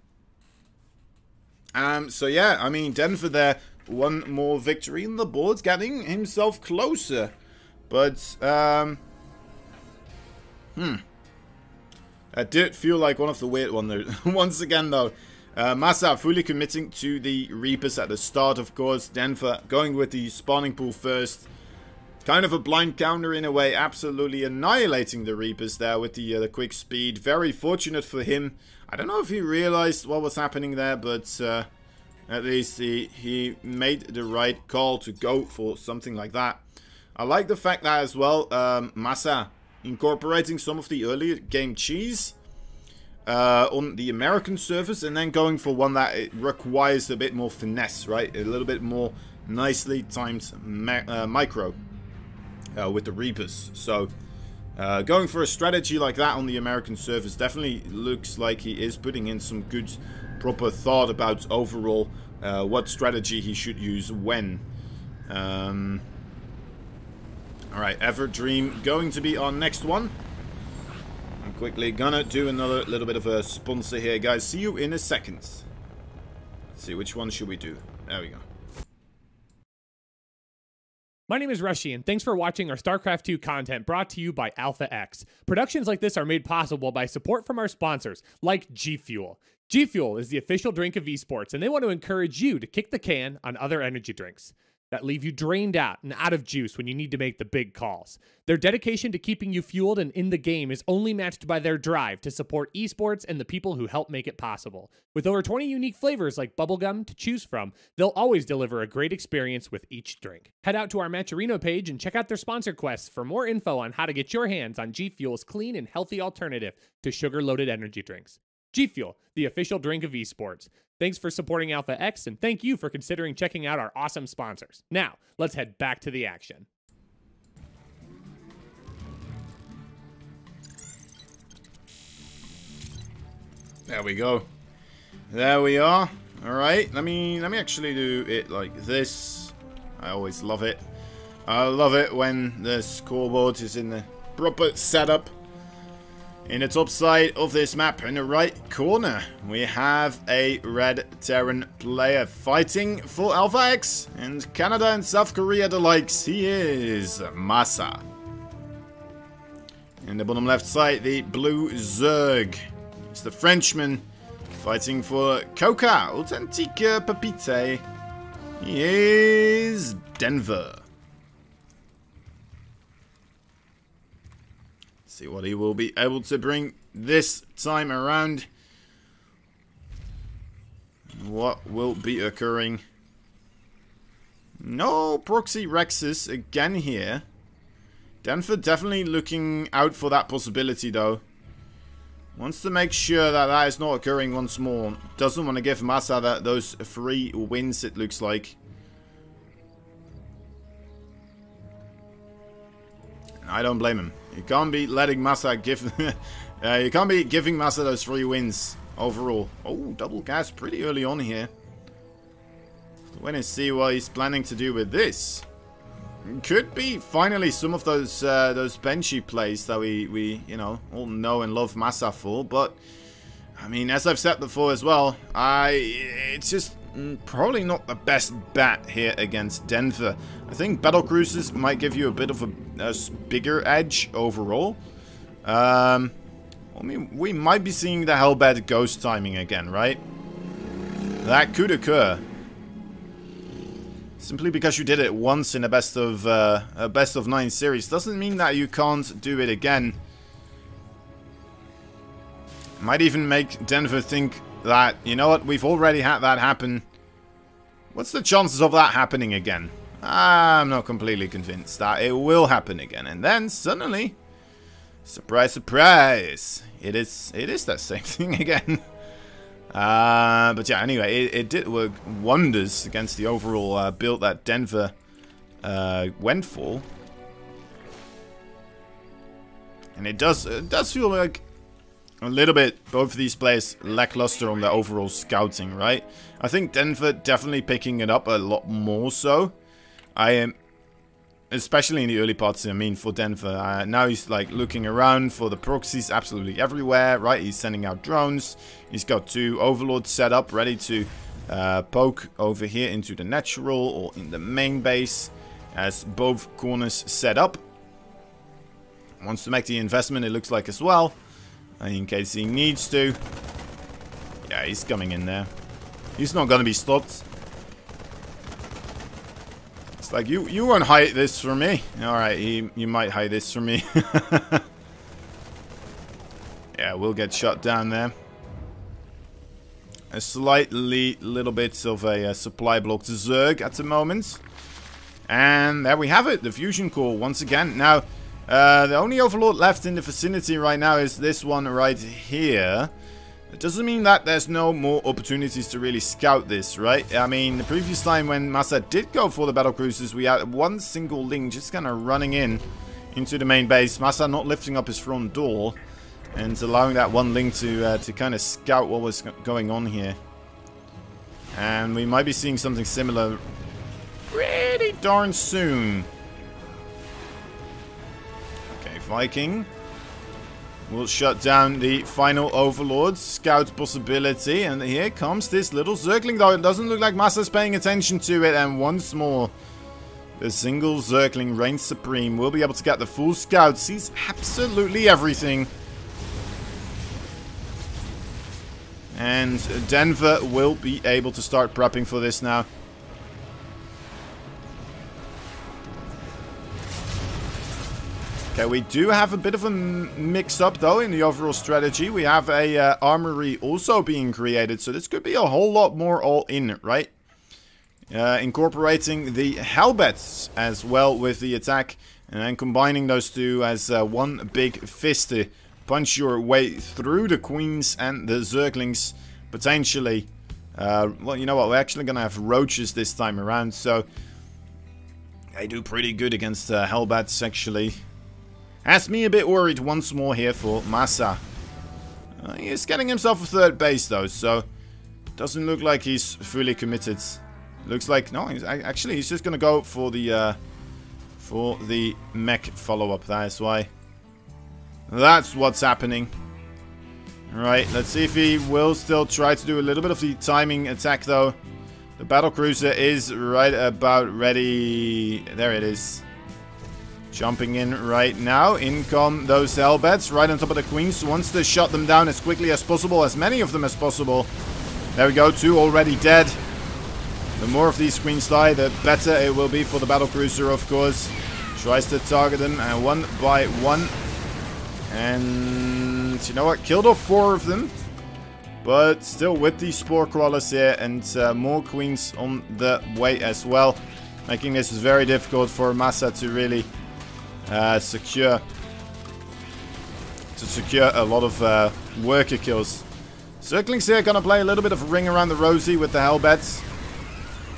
So yeah, I mean, Denver there. 1 more victory in the board. Getting himself closer. But, That did feel like one of the weird ones there. Once again, though. MaSa fully committing to the Reapers at the start, of course. Denver going with the spawning pool first. Kind of a blind counter in a way. Absolutely annihilating the Reapers there with the quick speed. Very fortunate for him. I don't know if he realized what was happening there, but at least he made the right call to go for something like that. I like the fact that as well, MaSa incorporating some of the earlier game cheese on the American servers, and then going for one that it requires a bit more finesse, right? A little bit more nicely timed micro with the Reapers. So going for a strategy like that on the American servers definitely looks like he is putting in some good proper thought about overall what strategy he should use when. Alright, Everdream going to be our next one. I'm quickly gonna do another little bit of a sponsor here, guys. See you in a second. Let's see, which one should we do? There we go. My name is Rushy, and thanks for watching our StarCraft 2 content brought to you by Alpha X. Productions like this are made possible by support from our sponsors, like G Fuel. G Fuel is the official drink of esports, and they want to encourage you to kick the can on other energy drinks that leave you drained out and out of juice when you need to make the big calls. Their dedication to keeping you fueled and in the game is only matched by their drive to support esports and the people who help make it possible. With over 20 unique flavors like bubblegum to choose from, they'll always deliver a great experience with each drink. Head out to our Matcherino page and check out their sponsor quests for more info on how to get your hands on G Fuel's clean and healthy alternative to sugar-loaded energy drinks. G Fuel, the official drink of esports. Thanks for supporting Alpha X, and thank you for considering checking out our awesome sponsors. Now, let's head back to the action. There we go. There we are. Alright, let me actually do it like this. I always love it. I love it when the scoreboard is in the proper setup. In the top side of this map, in the right corner, we have a Red Terran player fighting for Alpha X, and Canada and South Korea the likes. He is MaSa. In the bottom left side, the blue Zerg. It's the Frenchman fighting for Coca, Authentique Pepite. He is Denver. Let's see what he will be able to bring this time around. What will be occurring? No proxy Rexes again here. Denver definitely looking out for that possibility though. Wants to make sure that that is not occurring once more. Doesn't want to give MaSa those 3 wins, it looks like. I don't blame him. You can't be letting MaSa give... you can't be giving MaSa those 3 wins overall. Oh, double gas pretty early on here. Wait and see what he's planning to do with this. Could be finally some of those benchy plays that we you know all know and love MaSa for, but I mean, as I've said before as well, it's just probably not the best bet here against Denver. I think battle cruisers might give you a bit of a bigger edge overall. I mean, we might be seeing the Hellbat ghost timing again, right? That could occur. Simply because you did it once in a best of 9 series doesn't mean that you can't do it again. Might even make Denver think that, you know what, we've already had that happen. What's the chances of that happening again? I'm not completely convinced that it will happen again. And then suddenly, surprise, surprise, it is that same thing again. But yeah, anyway, it did work wonders against the overall build that Denver went for. And it does feel like a little bit both of these players lackluster on the overall scouting, right? I think Denver definitely picking it up a lot more so. I am, especially in the early parts, I mean, for Denver. Now he's like looking around for the proxies absolutely everywhere, right? He's sending out drones. He's got 2 overlords set up, ready to poke over here into the natural or in the main base. Has both corners set up. Wants to make the investment, it looks like, as well. In case he needs to. Yeah, he's coming in there. He's not going to be stopped. It's like, you won't hide this from me. Alright, you might hide this from me. Yeah, we'll get shot down there. A little bit of a supply block to Zerg at the moment. And there we have it, the fusion core once again. Now, the only overlord left in the vicinity right now is this one right here. It doesn't mean that there's no more opportunities to really scout this, right? I mean, the previous time when MaSa did go for the battle cruisers, we had one single link just kind of running into the main base. MaSa not lifting up his front door and allowing that one link to kind of scout what was going on here. And we might be seeing something similar pretty darn soon. Viking will shut down the final overlord scout possibility, and here comes this little Zergling, though it doesn't look like MaSa's paying attention to it, and once more the single Zergling reigns supreme. Will be able to get the full scout, sees absolutely everything, and Denver will be able to start prepping for this now. Okay, we do have a bit of a mix-up, though, in the overall strategy. We have a armory also being created, so this could be a whole lot more all-in, right? Incorporating the Hellbats as well with the attack, and then combining those two as one big fist to punch your way through the Queens and the Zerglings, potentially. Well, you know what, we're actually going to have Roaches this time around, so they do pretty good against Hellbats, actually. Has me a bit worried once more here for MaSa. He's getting himself a 3rd base though, so doesn't look like he's fully committed. Looks like, no, he's just gonna go for the mech follow-up. That's why. That's what's happening. Right, let's see if he will still try to do a little bit of the timing attack though. The battlecruiser is right about ready. There it is. Jumping in right now. In come those Hellbats right on top of the Queens. Wants to shut them down as quickly as possible. As many of them as possible. There we go. 2 already dead. The more of these Queens die, the better it will be for the Battlecruiser, of course. Tries to target them one by one. And you know what? Killed off 4 of them. But still with these Spore Crawlers here. And more Queens on the way as well. Making this very difficult for MaSa to really secure a lot of worker kills. Circlings here gonna play a little bit of ring around the rosy with the Hellbats.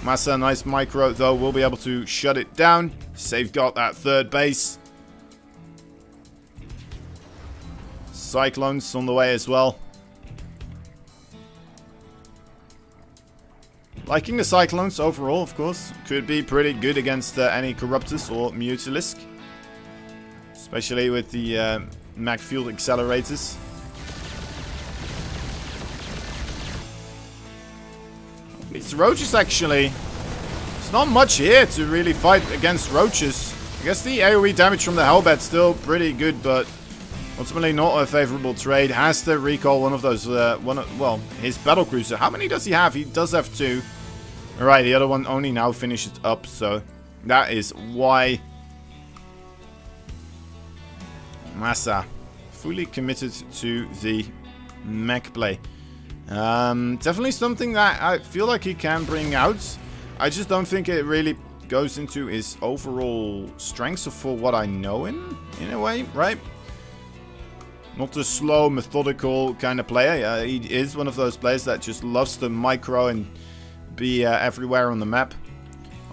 MaSa, nice micro though, will be able to shut it down. Safeguard that 3rd base. Cyclones on the way as well. Liking the Cyclones overall, of course. Could be pretty good against any Corruptors or Mutalisk. Especially with the mag field accelerators. These roaches actually. There's not much here to really fight against roaches. I guess the AoE damage from the Hellbat's still pretty good, but ultimately not a favorable trade. Has to recall one of those, well, his Battlecruiser. How many does he have? He does have 2. Alright, the other one only now finishes up, so that is why MaSa fully committed to the mech play. Definitely something that I feel like he can bring out. I just don't think it really goes into his overall strengths for what I know in a way, right? Not a slow, methodical kind of player. He is one of those players that just loves to micro and be everywhere on the map.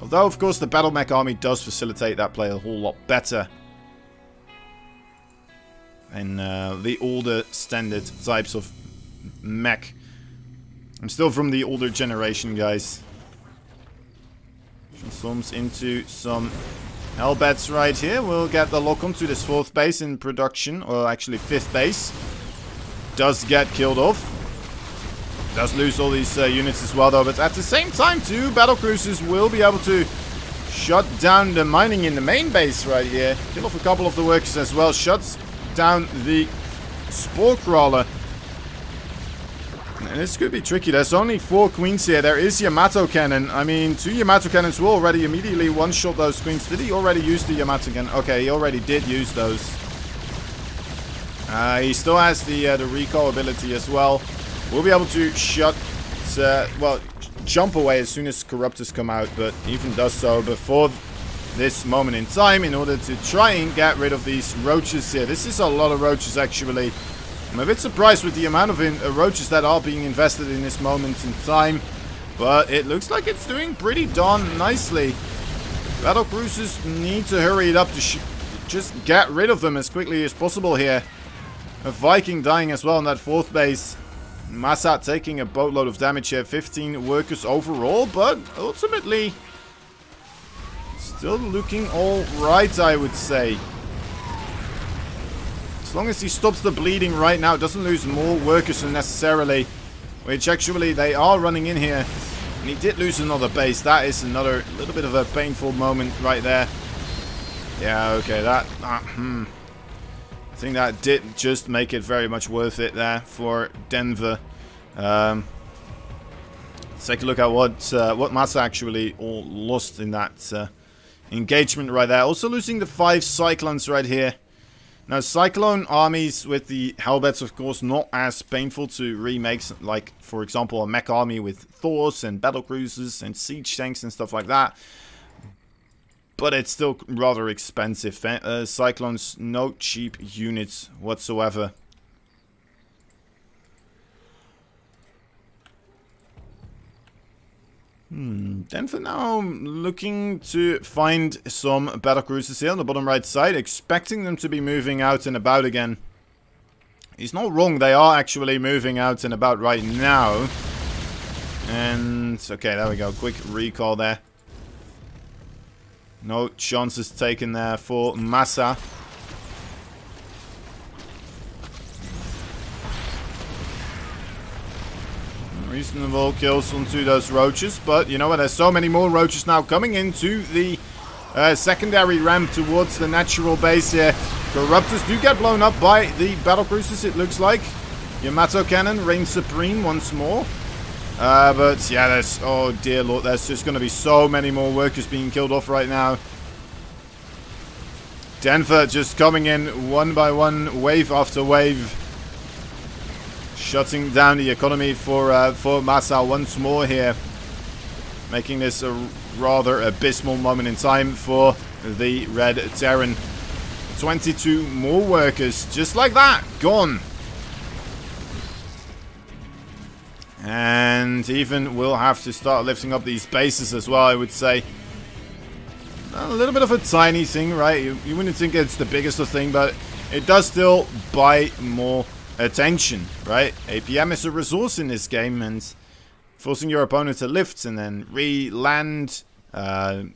Although, of course, the Battle Mech army does facilitate that play a whole lot better than the older standard types of mech. I'm still from the older generation, guys. Transforms into some Hellbats right here. We'll get the lock onto this 4th base in production, or actually 5th base. Does get killed off. Does lose all these units as well, though. But at the same time, 2 Battlecruisers will be able to shut down the mining in the main base right here. Kill off a couple of the workers as well. Shuts down the Spore Crawler. And this could be tricky. There's only 4 Queens here. There is Yamato Cannon. I mean, 2 Yamato Cannons will already immediately one-shot those Queens. Did he already use the Yamato Cannon? Okay, he already did use those. He still has the recall ability as well. We'll be able to shut, well, jump away as soon as Corruptors come out, but even does so before this moment in time in order to try and get rid of these roaches here. This is a lot of roaches, actually. I'm a bit surprised with the amount of roaches that are being invested in this moment in time, but it looks like it's doing pretty darn nicely. Battlecruisers need to hurry it up to just get rid of them as quickly as possible here. A Viking dying as well on that 4th base. MaSa taking a boatload of damage here. 15 workers overall, but ultimately still looking alright, I would say. As long as he stops the bleeding right now, doesn't lose more workers unnecessarily, which actually they are running in here. And he did lose another base. That is another little bit of a painful moment right there. Yeah, okay, that... I think that did just make it very much worth it there for Denver. Let's take a look at what MaSa actually all lost in that engagement right there. Also losing the 5 Cyclones right here. Now, Cyclone armies with the Hellbats, of course, not as painful to remake, like, for example, a mech army with Thors and Battlecruisers and siege tanks and stuff like that. But it's still rather expensive. Cyclones, no cheap units whatsoever. Then for now, looking to find some Battlecruisers here on the bottom right side. Expecting them to be moving out and about again. He's not wrong, they are actually moving out and about right now. And, okay, there we go. Quick recall there. No chances taken there for MaSa. Reasonable kills onto those roaches, but you know what, there's so many more roaches now coming into the secondary ramp towards the natural base here. Corruptors do get blown up by the battlecruisers, it looks like. Yamato cannon reigns supreme once more. But yeah, there's, oh dear lord, there's just going to be so many more workers being killed off right now. Denver just coming in one by one, wave after wave. Shutting down the economy for MaSa once more here. Making this a rather abysmal moment in time for the Red Terran. 22 more workers, just like that, gone. And even we'll have to start lifting up these bases as well, I would say. A little bit of a tiny thing, right? You wouldn't think it's the biggest of thing, but it does still buy more attention, right? APM is a resource in this game, and forcing your opponent to lift and then re-land,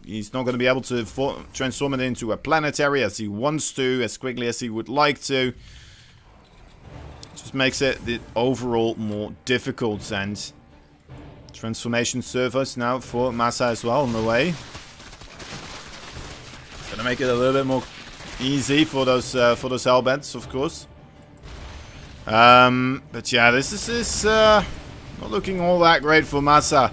he's not going to be able to transform it into a planetary as he wants to, as quickly as he would like to. Just makes it the overall more difficult, and transformation servers now for MaSa as well on the way. Gonna make it a little bit more easy for those hellbents, of course. But yeah, this is not looking all that great for MaSa.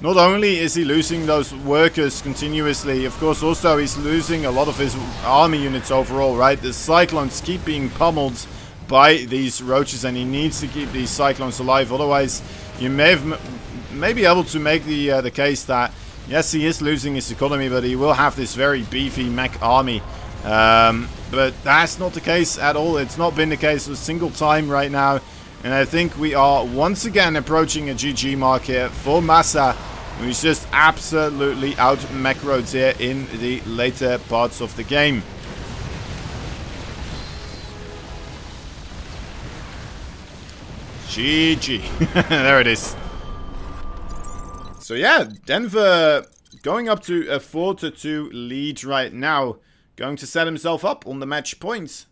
Not only is he losing those workers continuously, of course also he's losing a lot of his army units overall, right? The Cyclones keep being pummeled by these roaches, and he needs to keep these Cyclones alive. Otherwise, you may be able to make the case that yes, he is losing his economy, but he will have this very beefy mech army. But that's not the case at all. It's not been the case a single time right now. And I think we are once again approaching a GG mark here for MaSa, who's just absolutely out mech-roads here in the later parts of the game. GG. There it is. So yeah, Denver going up to a 4-2 lead right now. Going to set himself up on the match points.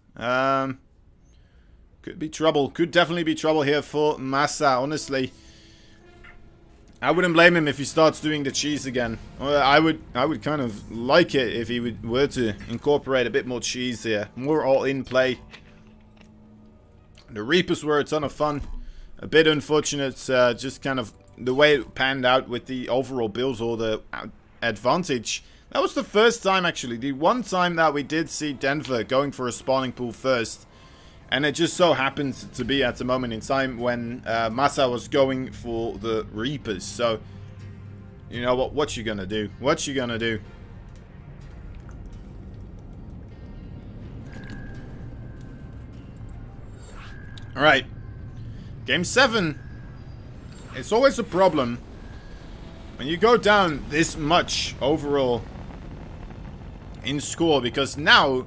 Could be trouble. Could definitely be trouble here for MaSa, honestly. I wouldn't blame him if he starts doing the cheese again. I would kind of like it if he were to incorporate a bit more cheese here. More all-in play. The Reapers were a ton of fun. A bit unfortunate, just kind of the way it panned out with the overall build or the advantage. That was the first time, actually. The one time that we did see Denver going for a spawning pool first. And it just so happens to be at the moment in time when MaSa was going for the Reapers. So, you know what you gonna do? What you gonna do? Alright. Game 7. It's always a problem when you go down this much overall in score, because now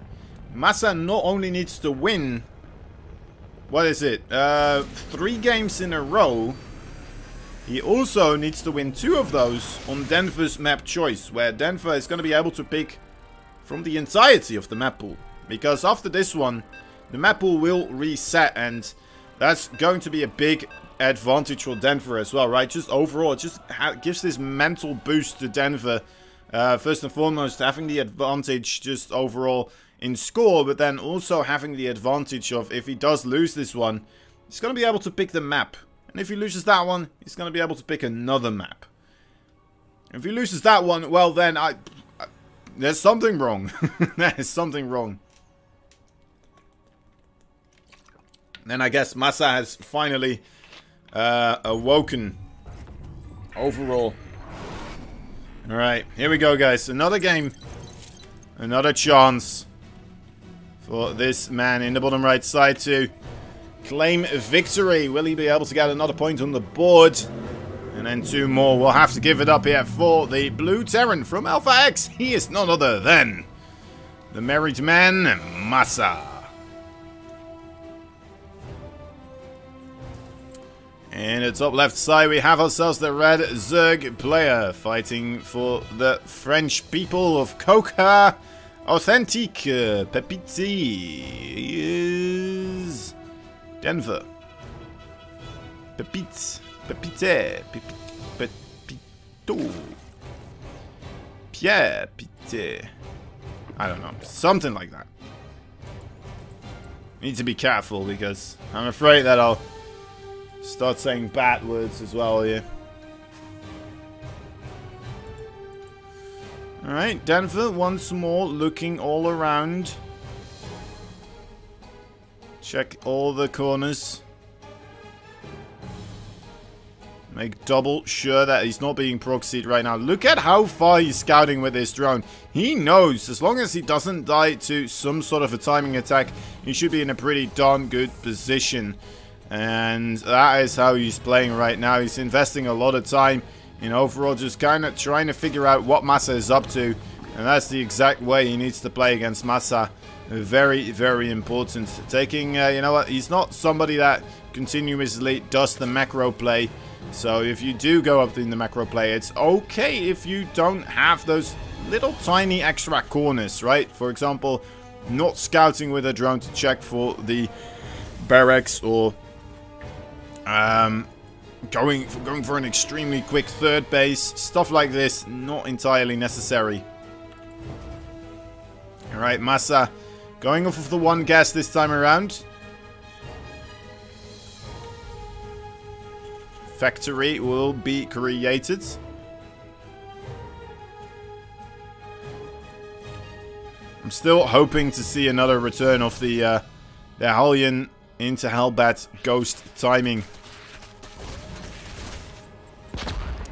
MaSa not only needs to win, what is it, 3 games in a row, he also needs to win 2 of those on Denver's map choice, where Denver is going to be able to pick from the entirety of the map pool, because after this one the map pool will reset, and that's going to be a big advantage for Denver as well, right? Just overall, it just gives this mental boost to Denver. First and foremost, having the advantage just overall in score, but then also having the advantage of, if he does lose this one, he's going to be able to pick the map. And if he loses that one, he's going to be able to pick another map. If he loses that one, well then, there's something wrong. There's something wrong. Then I guess MaSa has finally awoken overall. Alright, here we go, guys. Another game. Another chance for this man in the bottom right side to claim victory. Will he be able to get another point on the board? And then 2 more. We'll have to give it up here for the Blue Terran from Alpha X. He is none other than the married man, MaSa. In the top left side, we have ourselves the Red Zerg player fighting for the French people of Coca Authentique. Pepiti is Denver. Pepite. Pepite. Pepito. Pierre, Pité. I don't know. Something like that. Need to be careful because I'm afraid that I'll start saying bad words as well here. Alright, Denver once more looking all around. Check all the corners. Make double sure that he's not being proxied right now. Look at how far he's scouting with this drone. He knows as long as he doesn't die to some sort of a timing attack, he should be in a pretty darn good position. And that is how he's playing right now. He's investing a lot of time in overall just kind of trying to figure out what MaSa is up to. And that's the exact way he needs to play against MaSa. Very, very important. Taking, you know what, he's not somebody that continuously does the macro play. So if you do go up in the macro play, it's okay if you don't have those little tiny extra corners, right? For example, not scouting with a drone to check for the barracks, or going for an extremely quick third base. Stuff like this, not entirely necessary. Alright, MaSa going off of the one gas this time around. Factory will be created. I'm still hoping to see another return of the Hellion into Hellbat Ghost timing.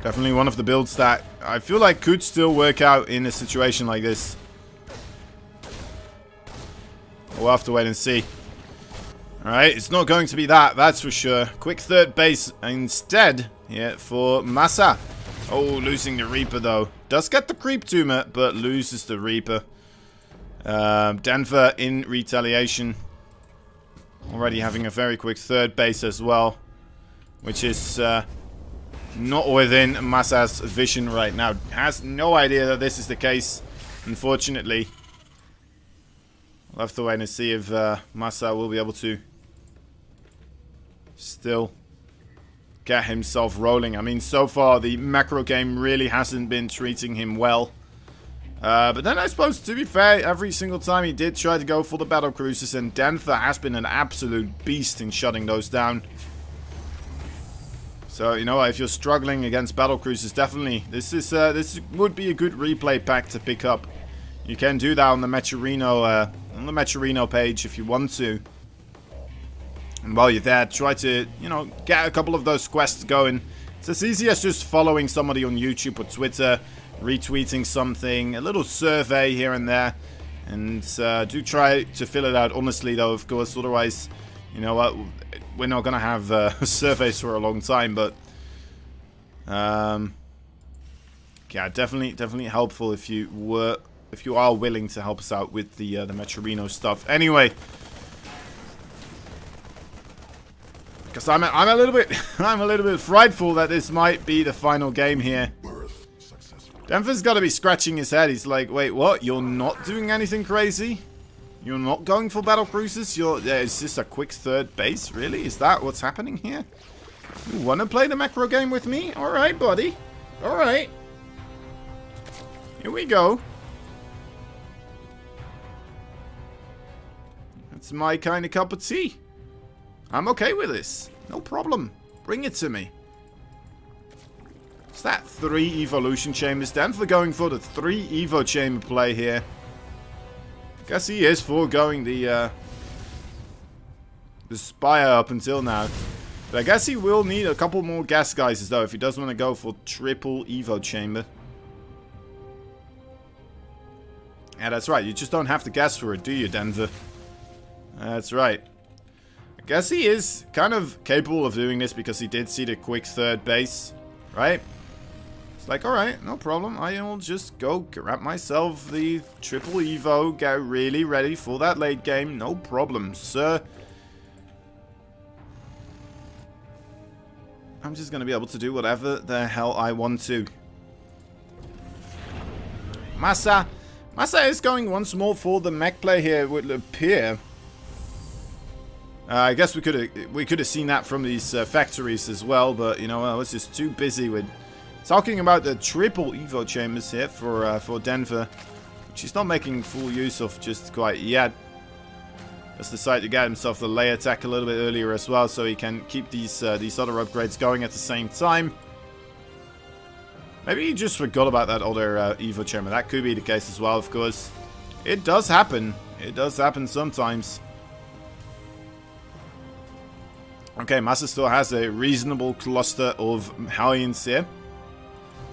Definitely one of the builds that I feel like could still work out in a situation like this. We'll have to wait and see. Alright, it's not going to be that, that's for sure. Quick third base instead here for MaSa. Oh, losing the Reaper though. Does get the Creep Tumor, but loses the Reaper. Denver in retaliation. Already having a very quick third base as well. Which is not within MaSa's vision right now. Has no idea that this is the case, unfortunately. We'll have to wait and see if MaSa will be able to still get himself rolling. I mean, so far the macro game really hasn't been treating him well. But then I suppose, to be fair, every single time he did try to go for the battle cruisers, and Denver has been an absolute beast in shutting those down. So, you know, if you're struggling against battle cruisers, definitely this would be a good replay pack to pick up. You can do that on the Metrino page if you want to. And while you're there, try to, you know, get a couple of those quests going. It's as easy as just following somebody on YouTube or Twitter, retweeting something, a little survey here and there. And do try to fill it out honestly, though, of course. Otherwise, you know what, we're not going to have surveys for a long time. But, yeah, definitely helpful if you are willing to help us out with the Metrino stuff. Anyway, because I'm a little bit frightful that this might be the final game here. Denver's got to be scratching his head. He's like, wait, what? You're not doing anything crazy? You're not going for battle cruisers? Is this a quick third base? Really? Is that what's happening here? You want to play the macro game with me? All right, buddy. All right. Here we go. That's my kind of cup of tea. I'm okay with this. No problem. Bring it to me. Is that 3 evolution chambers? Denver going for the 3 evo chamber play here. Guess he is foregoing the Spire up until now. But I guess he will need a couple more gas geysers though if he does want to go for triple evo chamber. Yeah, that's right. You just don't have to gas for it, do you, Denver? That's right. I guess he is kind of capable of doing this because he did see the quick third base, right? It's like, alright, no problem. I'll just go grab myself the triple evo, get really ready for that late game. No problem, sir. I'm just going to be able to do whatever the hell I want to. MaSa is going once more for the mech play here, it would appear. I guess we could have seen that from these factories as well, but you know, I was just too busy with Talking about the triple Evo chambers here for Denver, which he's not making full use of just quite yet. Has decided to get himself the layer attack a little bit earlier as well, so he can keep these other upgrades going at the same time. Maybe he just forgot about that other Evo chamber. That could be the case as well, of course. It does happen. It does happen sometimes. Okay, MaSa still has a reasonable cluster of Hellions here.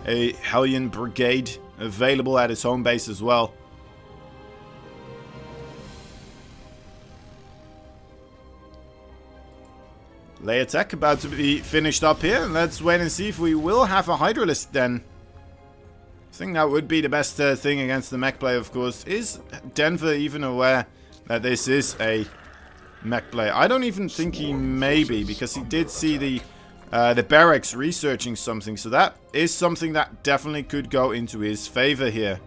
A Hellion brigade available at his home base as well. Layer tech about to be finished up here. Let's wait and see if we will have a Hydralisk then. I think that would be the best thing against the mech play, of course. Is Denver even aware that this is a mech play? I don't even think he may be, because he did see the barracks researching something. So that is something that definitely could go into his favor here.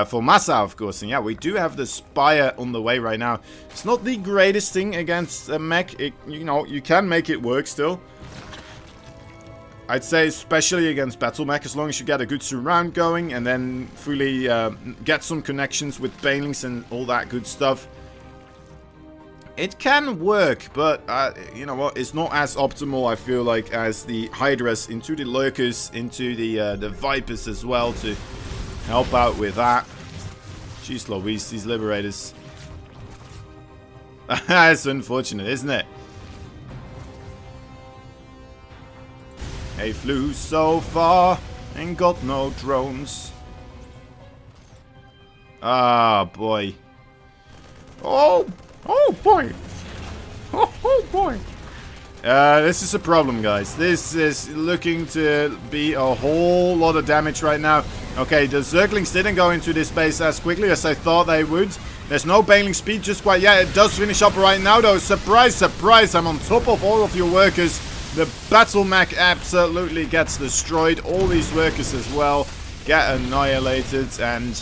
For MaSa, of course. And yeah, we do have the Spire on the way right now. It's not the greatest thing against a mech. You know, you can make it work still. I'd say especially against Battle Mech, as long as you get a good surround going and then fully get some connections with Banelings and all that good stuff. It can work, but you know what? It's not as optimal, I feel like, as the Hydras into the Lurkers, into the Vipers as well to help out with that. Jeez Louise, these Liberators. That's unfortunate, isn't it? They flew so far and got no drones. Ah, boy. Oh boy. Oh boy. This is a problem, guys. This is looking to be a whole lot of damage right now. Okay, the Zerglings didn't go into this base as quickly as I thought they would. There's no Baneling speed just quite yet. It does finish up right now, though. Surprise, surprise. I'm on top of all of your workers. The Battle Mech absolutely gets destroyed. All these workers as well get annihilated. And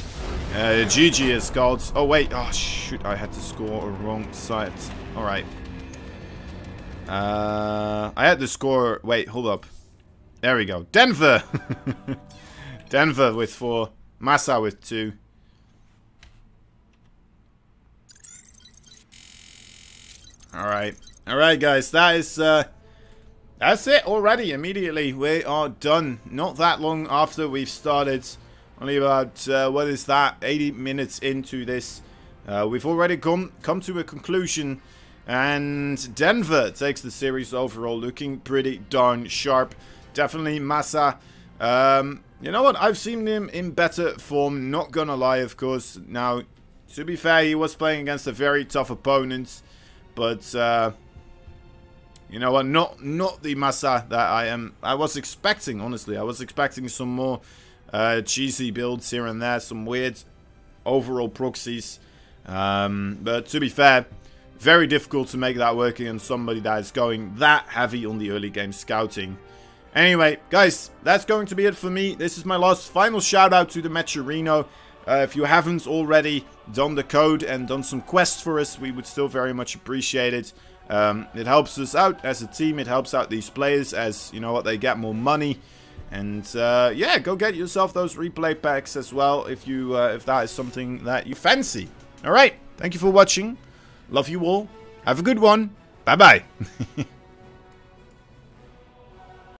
GG is called. Oh, wait. Oh, shoot. I had to score a wrong side. All right. I had to score... Wait, hold up. There we go. Denver! Denver with 4. MaSa with 2. Alright. Alright, guys. That is... that's it already. Immediately, we are done. Not that long after we've started. Only about, what is that? 80 minutes into this. We've already come to a conclusion. And Denver takes the series overall, looking pretty darn sharp. Definitely MaSa. You know what? I've seen him in better form, not gonna lie, of course. Now, to be fair, he was playing against a very tough opponent. But, you know what? Not the MaSa that I was expecting, honestly. I was expecting some more cheesy builds here and there, some weird overall proxies. But to be fair, very difficult to make that work against somebody that is going that heavy on the early game scouting. Anyway, guys, that's going to be it for me. This is my last final shout out to the Matcherino. If you haven't already done the code and done some quests for us, we would still very much appreciate it. It helps us out as a team. It helps out these players as, you know what, they get more money. And yeah, go get yourself those replay packs as well if you if that is something that you fancy. All right, thank you for watching. Love you all. Have a good one. Bye-bye.